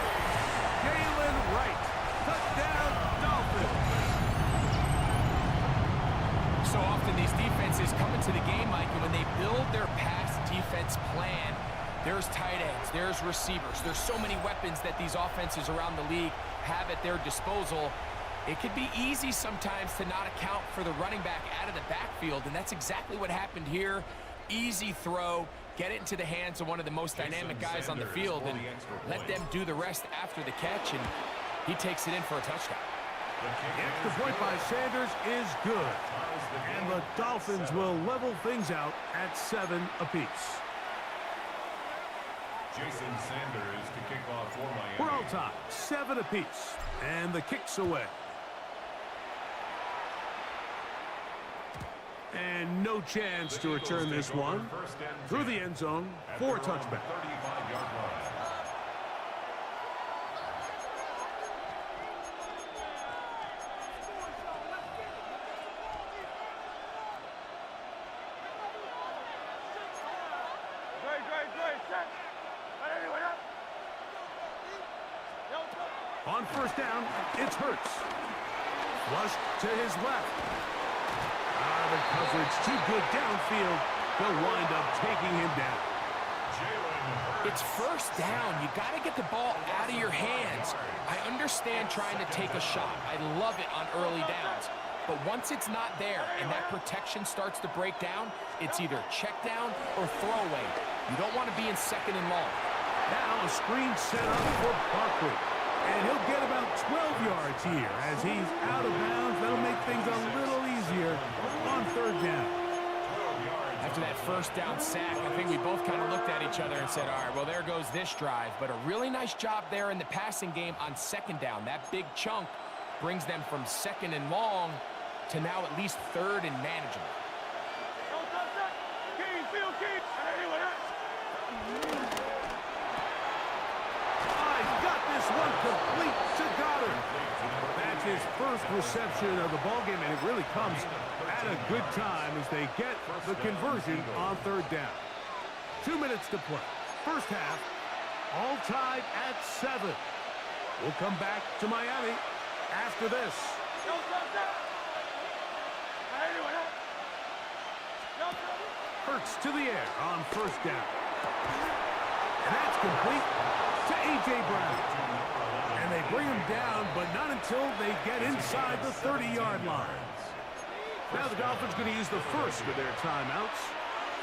Jalen Wright. Touchdown, Dolphins. So often these defenses come into the game, Mike, and when they build their pass defense plan, there's tight ends, there's receivers. There's so many weapons that these offenses around the league have at their disposal. It could be easy sometimes to not account for the running back out of the backfield, and that's exactly what happened here. Easy throw, get it into the hands of one of the most dynamic guys on the field, and let them do the rest after the catch, and he takes it in for a touchdown. The extra point by Sanders is good, and the Dolphins will level things out at 7 apiece. Jason Sanders to kick off for Miami. We're all tied, 7 apiece, and the kick's away. And no chance to return this one through the end zone for a touchback. 35-yard line. On first down, it's Hurts. Flush to his left. The coverage too good downfield. They'll wind up taking him down. It's first down. You got to get the ball out of your hands. I understand trying to take a shot. I love it on early downs. But once it's not there and that protection starts to break down, it's either check down or throwaway. You don't want to be in second and long. Now a screen set up for Barkley. And he'll get about 12 yards here as he's out of bounds. That'll make things a little easier on third down. After that first down sack, I think we both kind of looked at each other and said, all right, well, there goes this drive. But a really nice job there in the passing game on second down. That big chunk brings them from second and long to now at least third and manageable. One complete to Goddard. That's his first reception of the ballgame, and it really comes at a good time as they get the conversion on third down. 2 minutes to play. First half, all tied at 7. We'll come back to Miami after this. Hurts to the air on first down. And that's complete to A.J. Brown. And they bring him down, but not until they get inside the 30-yard line. Now the Dolphins going to use the first of their timeouts.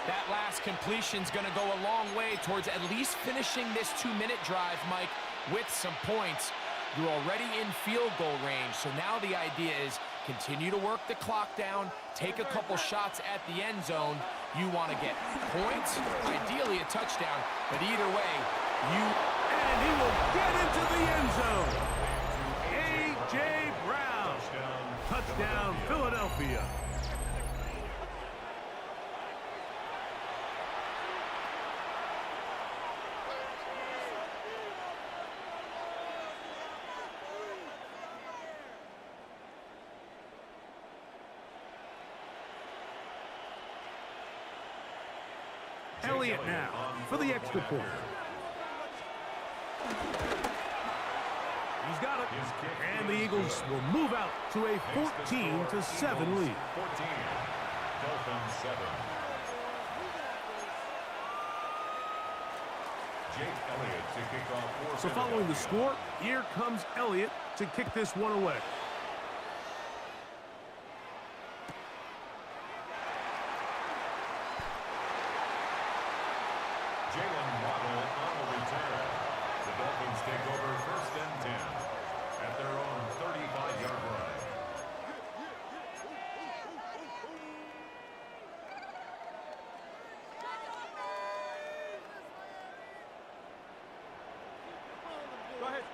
That last completion's going to go a long way towards at least finishing this 2-minute drive, Mike, with some points. You're already in field goal range, so now the idea is continue to work the clock down, take a couple shots at the end zone. You want to get points, ideally a touchdown, but either way, and he will get into the end zone. A.J. Brown. Touchdown, Philadelphia. Elliott now for the extra point. He's got it. And the Eagles will move out to a 14-7 lead. 14. Dolphins 7. Jake Elliott to kick off. So following the score, here comes Elliott to kick this one away. Take over first and 10 at their own 35-yard line. Go ahead.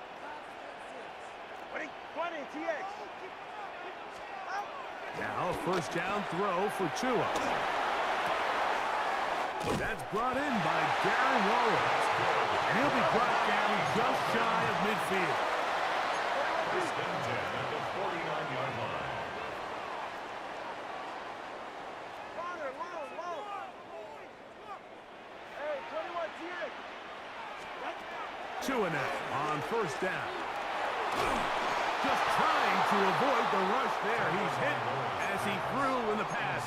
20, TX. Now a first down throw for Tua. That's brought in by Darren Waller. And he'll be brought down just shy of midfield. First and 10 at the 49-yard line. Hey, 21 TX. Tua now on first down. Just trying to avoid the rush there. He's hit as he threw, and the pass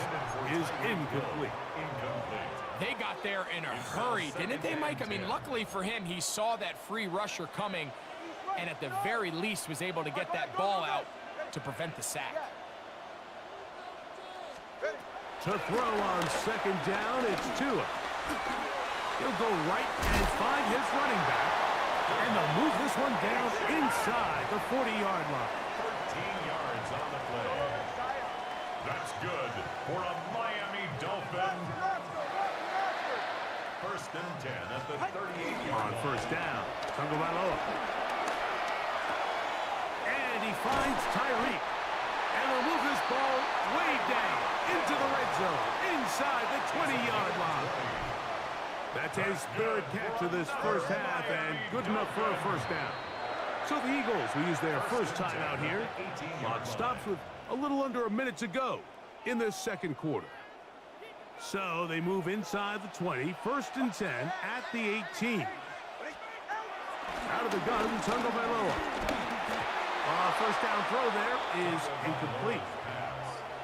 is incomplete. Incomplete. They got there in a hurry, didn't they, Mike? I mean, luckily for him, he saw that free rusher coming and at the very least was able to get that ball out to prevent the sack. To throw on second down, it's Tua. He'll go right and find his running back. And they'll move this one down inside the 40-yard line. 13 yards on the play. That's good for a Miami Dolphin. First and 10 at the 38-yard On line. first down, Tagovailoa. And he finds Tyreek. And will move this ball way down into the red zone, inside the 20-yard line. That's his third catch of this first half, and good enough for a first down. So the Eagles will use their first timeout here. Clock stops with a little under a minute to go in this second quarter. So they move inside the 20, first and 10 at the 18. Out of the gun, Tagovailoa. First down throw there is incomplete.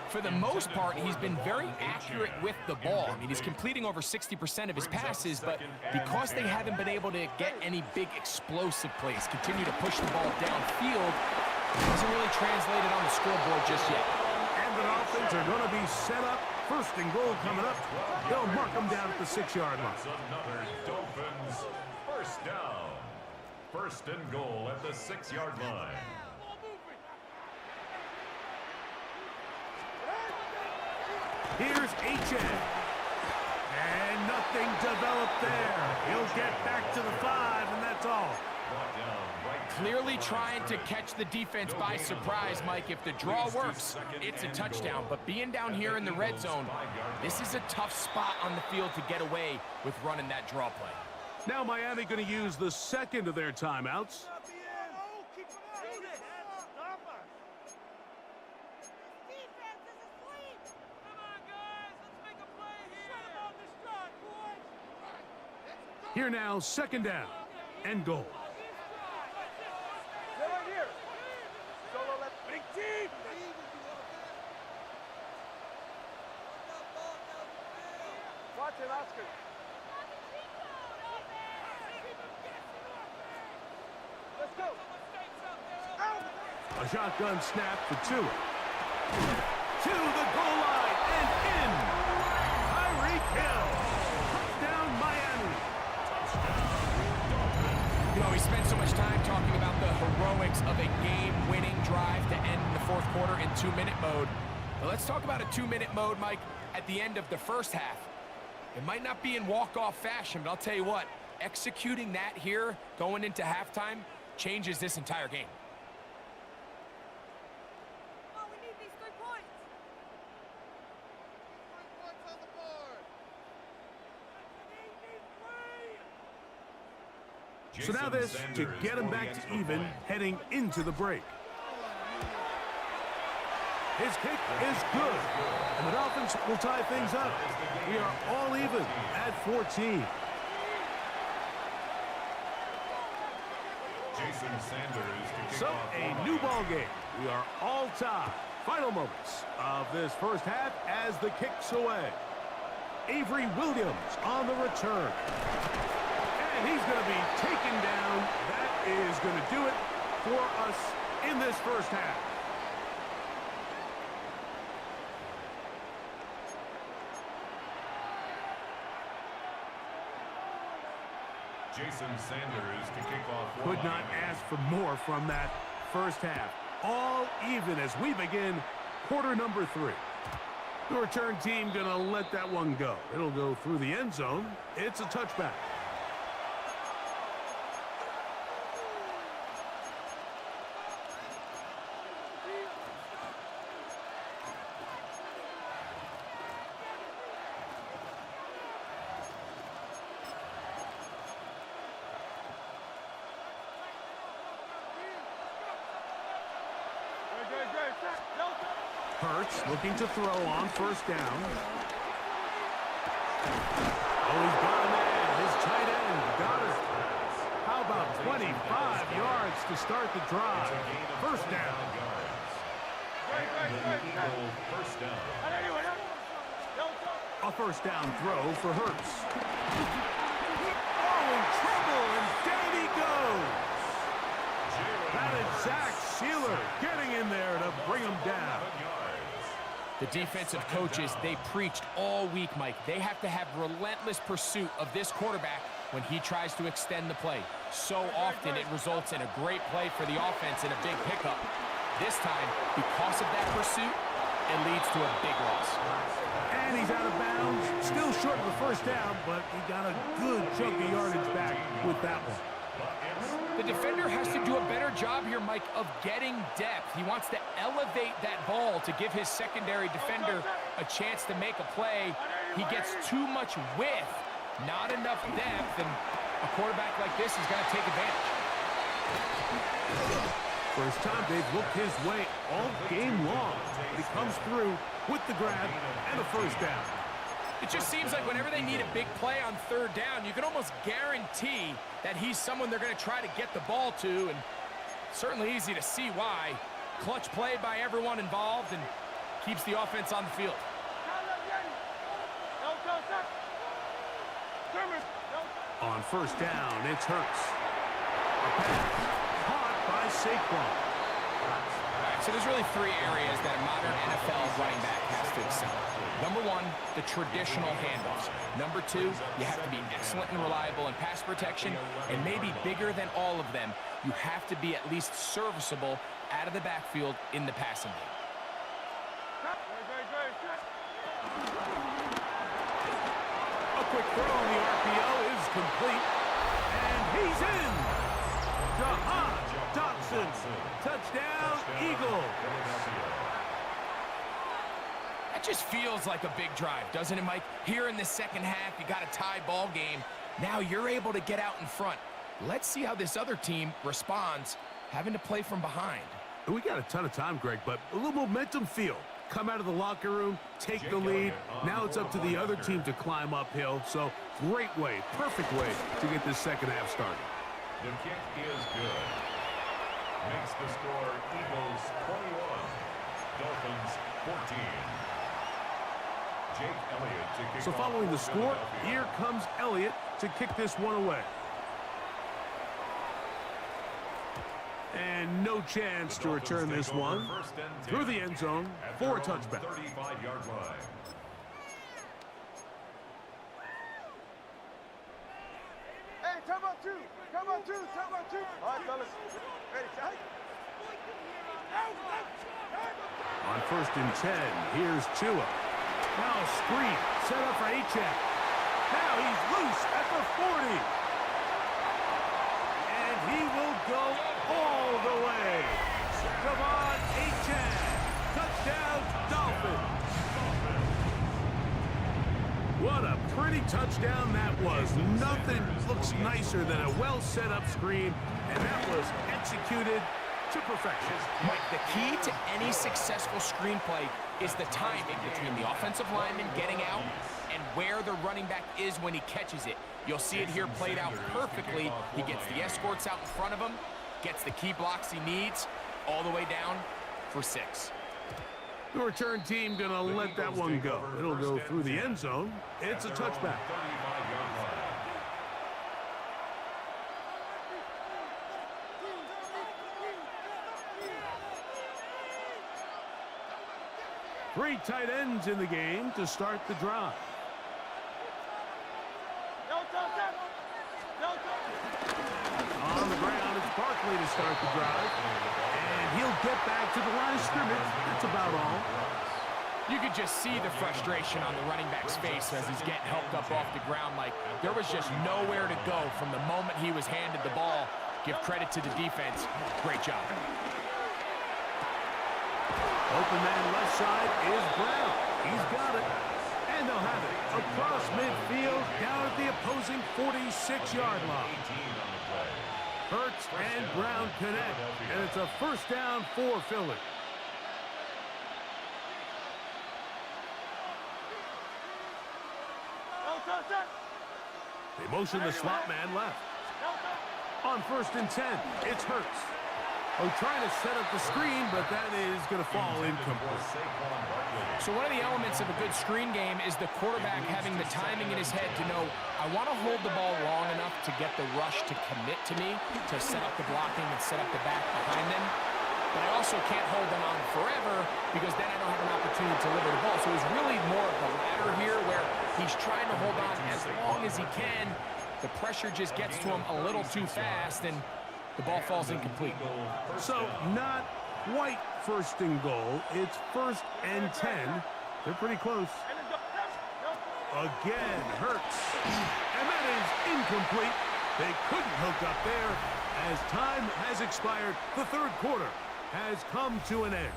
For the most part, he's been very accurate with the ball. I mean, he's completing over 60% of his passes, but because they haven't been able to get any big explosive plays, continue to push the ball downfield, it hasn't really translated on the scoreboard just yet. And the Dolphins are going to be set up. First and goal coming up. They'll mark them down at the 6-yard line. It's another Dolphins first down. First and goal at the 6-yard line. Here's H.N. And nothing developed there. He'll get back to the 5, and that's all. Clearly trying to catch the defense by surprise, Mike. If the draw works, it's a touchdown. But being down here in the red zone, this is a tough spot on the field to get away with running that draw play. Now Miami going to use the second of their timeouts. Here now, second down and goal. Watch it, Oscar. Let's go. A shotgun snap for Tua. To the goal line and in. Tyreek Hill. Touchdown, Miami. You know, we spent so much time talking about the heroics of a game-winning drive to end the fourth quarter in 2-minute mode. But let's talk about a 2-minute mode, Mike, at the end of the first half. It might not be in walk-off fashion, but I'll tell you what, executing that here going into halftime changes this entire game. Oh, we need these 3 points. 3 points on the board. So now this to get them back to even heading into the break. His kick is good, and the Dolphins will tie things up. We are all even at 14. So a new ball game. We are all tied. Final moments of this first half as the kick's away. Avery Williams on the return. And he's going to be taken down. That is going to do it for us in this first half. Jason Sanders to kick off. Could not ask for more from that first half. All even as we begin quarter number 3. The return team going to let that one go. It'll go through the end zone. It's a touchback. Hurts looking to throw on first down. Oh, he's got a man. His tight end, Goddard. How about 25 yards to start the drive? First down. First down. A A first down throw for Hurts. Oh, in trouble, and down he goes. That is Zach Sealer getting in there to bring him down. The defensive coaches, they preached all week, Mike. They have to have relentless pursuit of this quarterback when he tries to extend the play. So often it results in a great play for the offense and a big pickup. This time, because of that pursuit, it leads to a big loss. And he's out of bounds. Still short of the first down, but he got a good chunk of yardage back with that one. The defender has to do a better job here, Mike, of getting depth. He wants to elevate that ball to give his secondary defender a chance to make a play. He gets too much width, not enough depth, and a quarterback like this is going to take advantage. First time they've looked his way all game long. He comes through with the grab and a first down. It just seems like whenever they need a big play on third down, you can almost guarantee that he's someone they're going to try to get the ball to, and certainly easy to see why. Clutch play by everyone involved and keeps the offense on the field. On first down, it's Hurts. A pass caught by Saquon. So there's really three areas that a modern NFL running back has to excel. Number one, the traditional handoffs. Number two, you have to be excellent and reliable in pass protection. And maybe bigger than all of them, you have to be at least serviceable out of the backfield in the passing game. A quick throw on the RPO is complete. And he's in. Jahan Dotson. Touchdown, Eagles. That just feels like a big drive, doesn't it, Mike? Here in the second half, you got a tie ball game. Now you're able to get out in front. Let's see how this other team responds, having to play from behind. We got a ton of time, Greg, but a little momentum feel. Come out of the locker room, take the lead. Now it's up to the other team to climb uphill. So great way, perfect way to get this second half started. The kick is good. Makes the score Eagles 21, Dolphins 14. Jake Elliott to kick So off following the for score, Philadelphia. here comes Elliott to kick this one away. And no chance to return this one through the end zone for a touchback. 35-yard line. Hey, time out two. Time out two. Time out two. All right, fellas. Ready, shot. On first and 10, here's Tua. Now a screen set up for Achane. Now he's loose at the 40. And he will go all the way. Come on, Achane. Touchdown, Dolphins. What a pretty touchdown that was. Nothing looks nicer than a well set up screen, and that was executed to perfection. Mike, the key to any successful screenplay is the timing between the offensive lineman getting out and where the running back is when he catches it. You'll see it here played out perfectly. He gets the escorts out in front of him, gets the key blocks he needs, all the way down for 6. The return team gonna let that one go. It'll go through the end zone. It's a touchback. 35-yard line. Three tight ends in the game to start the drive. On the ground, it's Barkley to start the drive. And he'll get back to the line of scrimmage. That's about all. You could just see the frustration on the running back's face as he's getting helped up off the ground. Like, there was just nowhere to go from the moment he was handed the ball. Give credit to the defense. Great job. Open man left side is Brown. He's got it. And they'll have it across midfield down at the opposing 46-yard line. Hurts and Brown connect, and it's a first down for Philly. They motion the slot man left. On first and 10, it's Hurts. Oh, trying to set up the screen, but that is going to fall incomplete. So one of the elements of a good screen game is the quarterback having the timing in his head to know, I want to hold the ball long enough to get the rush to commit to me, to set up the blocking and set up the back behind them. But I also can't hold them on forever because then I don't have an opportunity to deliver the ball. So it's really more of the latter here where he's trying to hold on as long as he can. The pressure just gets to him a little too fast, and the ball falls incomplete. So not quite first and goal. It's 1st and 10. They're pretty close. Again, Hurts. And that is incomplete. They couldn't hook up there. As time has expired, the third quarter has come to an end.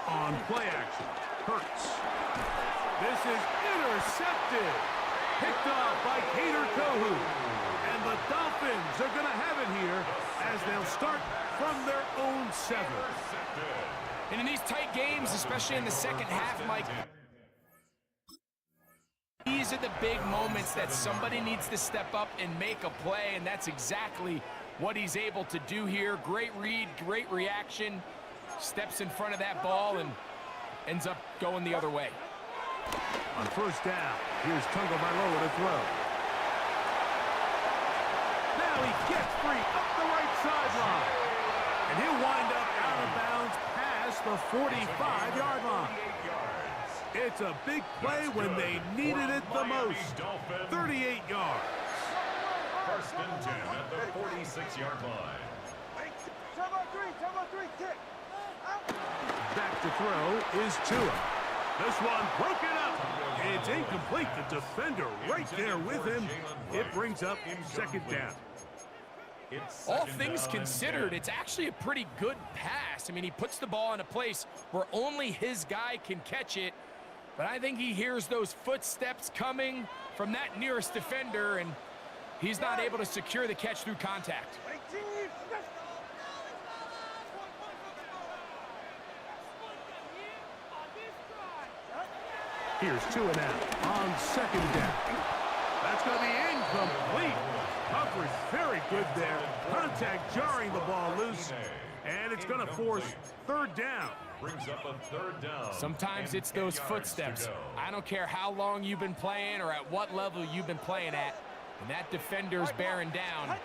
On play action, Hurts. This is intercepted. Picked off by Cater Kohu. And the Dolphins are going to have it here as they'll start from their own 7. And in these tight games, especially in the second half, Mike, these are the big moments that somebody needs to step up and make a play, and that's exactly what he's able to do here. Great read, great reaction. Steps in front of that ball and ends up going the other way. On first down, here's Tagovailoa to throw. Now he gets free up the right sideline. And he'll wind up out of bounds past the 45-yard line. It's a big play when they needed it the most. 38 yards. 1st and 10 at the 46-yard line. Turbo 3, kick. Back to throw is Tua. This one broken up. It's incomplete. The defender right there with him. It brings up 2nd down. All things considered, it's actually a pretty good pass. I mean, he puts the ball in a place where only his guy can catch it. But I think he hears those footsteps coming from that nearest defender, and he's not able to secure the catch through contact. Here's Tua now on 2nd down. That's going to be incomplete. Coverage very good there. Contact jarring the ball loose. And it's going to force 3rd down. Brings up a 3rd down. Sometimes it's those footsteps. I don't care how long you've been playing or at what level you've been playing at. And that defender's bearing down.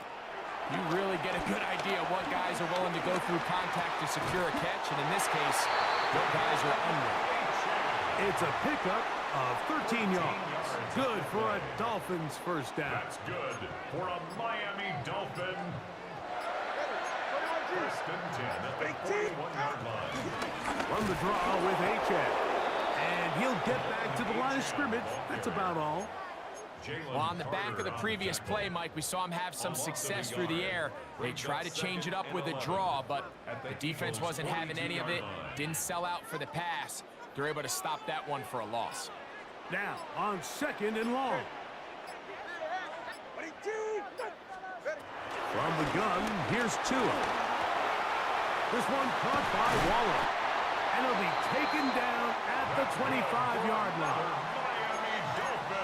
You really get a good idea of what guys are willing to go through contact to secure a catch. And in this case, what guys are under. It's a pickup of 13 yards. Good for a Dolphins 1st down. That's good for a Miami Dolphin. 1st and 10 at the 41-yard line. Run the draw with H.A. And he'll get back to the line of scrimmage. That's about all. Well, on the back of the previous play, Mike, we saw him have some success through the air. They tried to change it up with a draw, but the defense wasn't having any of it. Didn't sell out for the pass. They're able to stop that one for a loss. Now on 2nd and long. From the gun, here's Tua. This one caught by Waller. And it'll be taken down at the 25-yard line.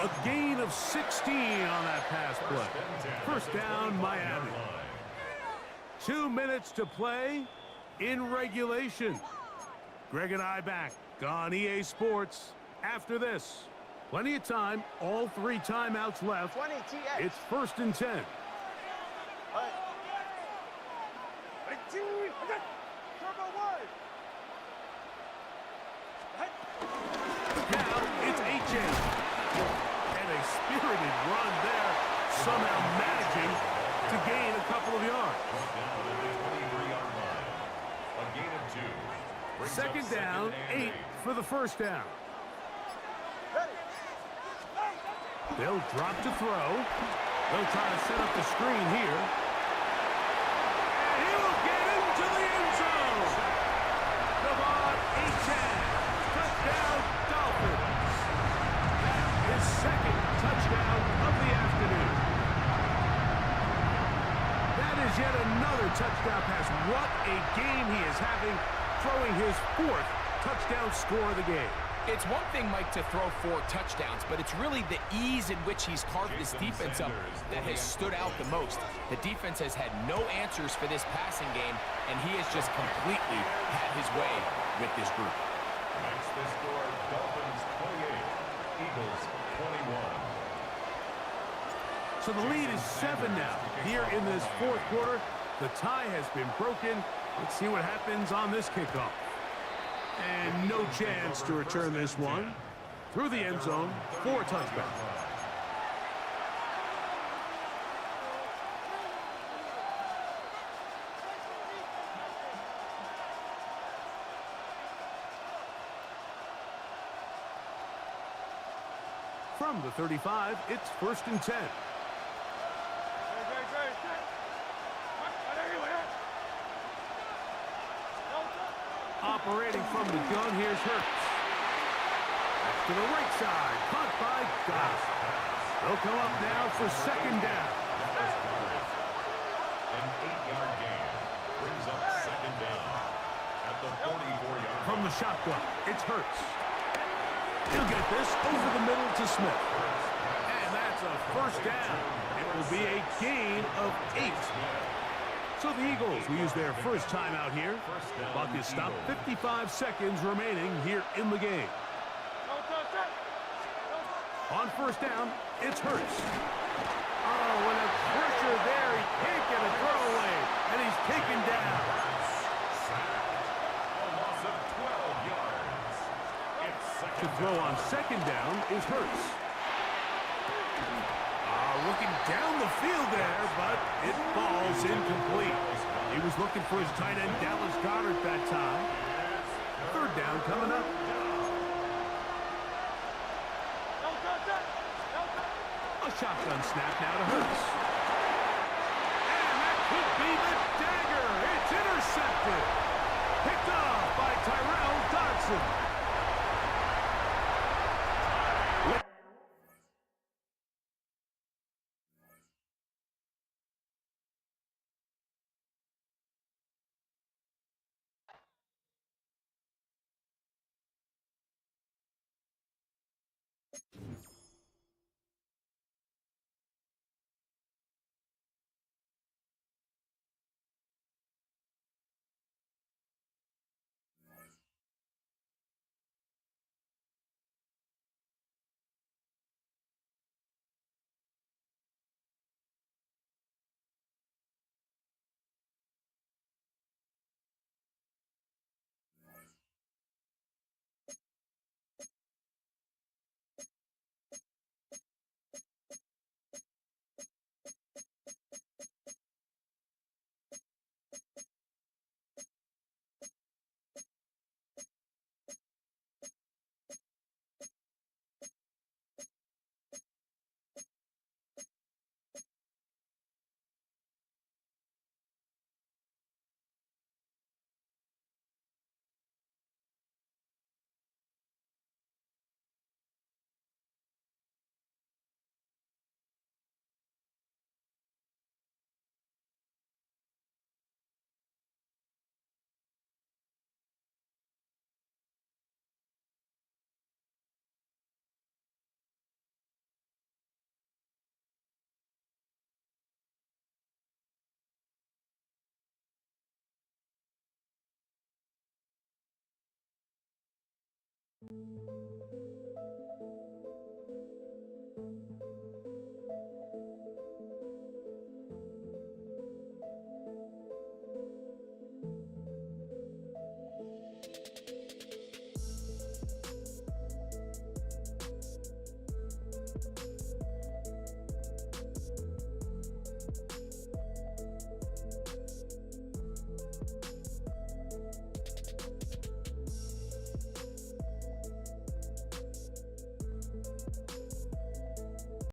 A gain of 16 on that pass play. 1st down, Miami. 2 minutes to play in regulation. Greg and I back on EA Sports after this. Plenty of time, all 3 timeouts left. 20 TX. It's 1st and 10. Turbo 1. Now it's H.A. And a spirited run there, somehow managing to gain a couple of yards. A gain of 2. 2nd down, 8 for the 1st down. They'll drop to throw. They'll try to set up the screen here. And he'll get into the end zone. Devon H.A. delivers yet another touchdown pass. What a game he is having, throwing his 4th touchdown score of the game. It's one thing, Mike, to throw 4 touchdowns, but it's really the ease in which he's carved this defense up that has stood out the most. The defense has had no answers for this passing game, and he has just completely had his way with this group. Makes the score Dolphins 28, Eagles 21. So the lead is 7 now. Here in this 4th quarter, the tie has been broken. Let's see what happens on this kickoff. And no chance to return this one. Through the end zone for a touchback. From the 35, it's 1st and 10. Operating from the gun, here's Hurts. To the right side, caught by Goss. They'll come up now for 2nd down. An 8-yard gain brings up 2nd down at the 44-yard. From the shotgun, it's Hurts. He'll get this over the middle to Smith. And that's a 1st down. It will be a gain of 8. So the Eagles will use their first timeout here. Clock is stopped, 55 seconds remaining here in the game. On 1st down, it's Hurts. Oh, and a pressure there. He can't get a throwaway, and he's taken down. A loss of 12 yards. It's To throw on 2nd down is Hurts. Looking down the field there, but it falls incomplete. He was looking for his tight end, Dallas Goedert, that time. 3rd down coming up. A shotgun snap now to Hurts. And that could be the dagger. It's intercepted. Picked off by Tyrell Dodson.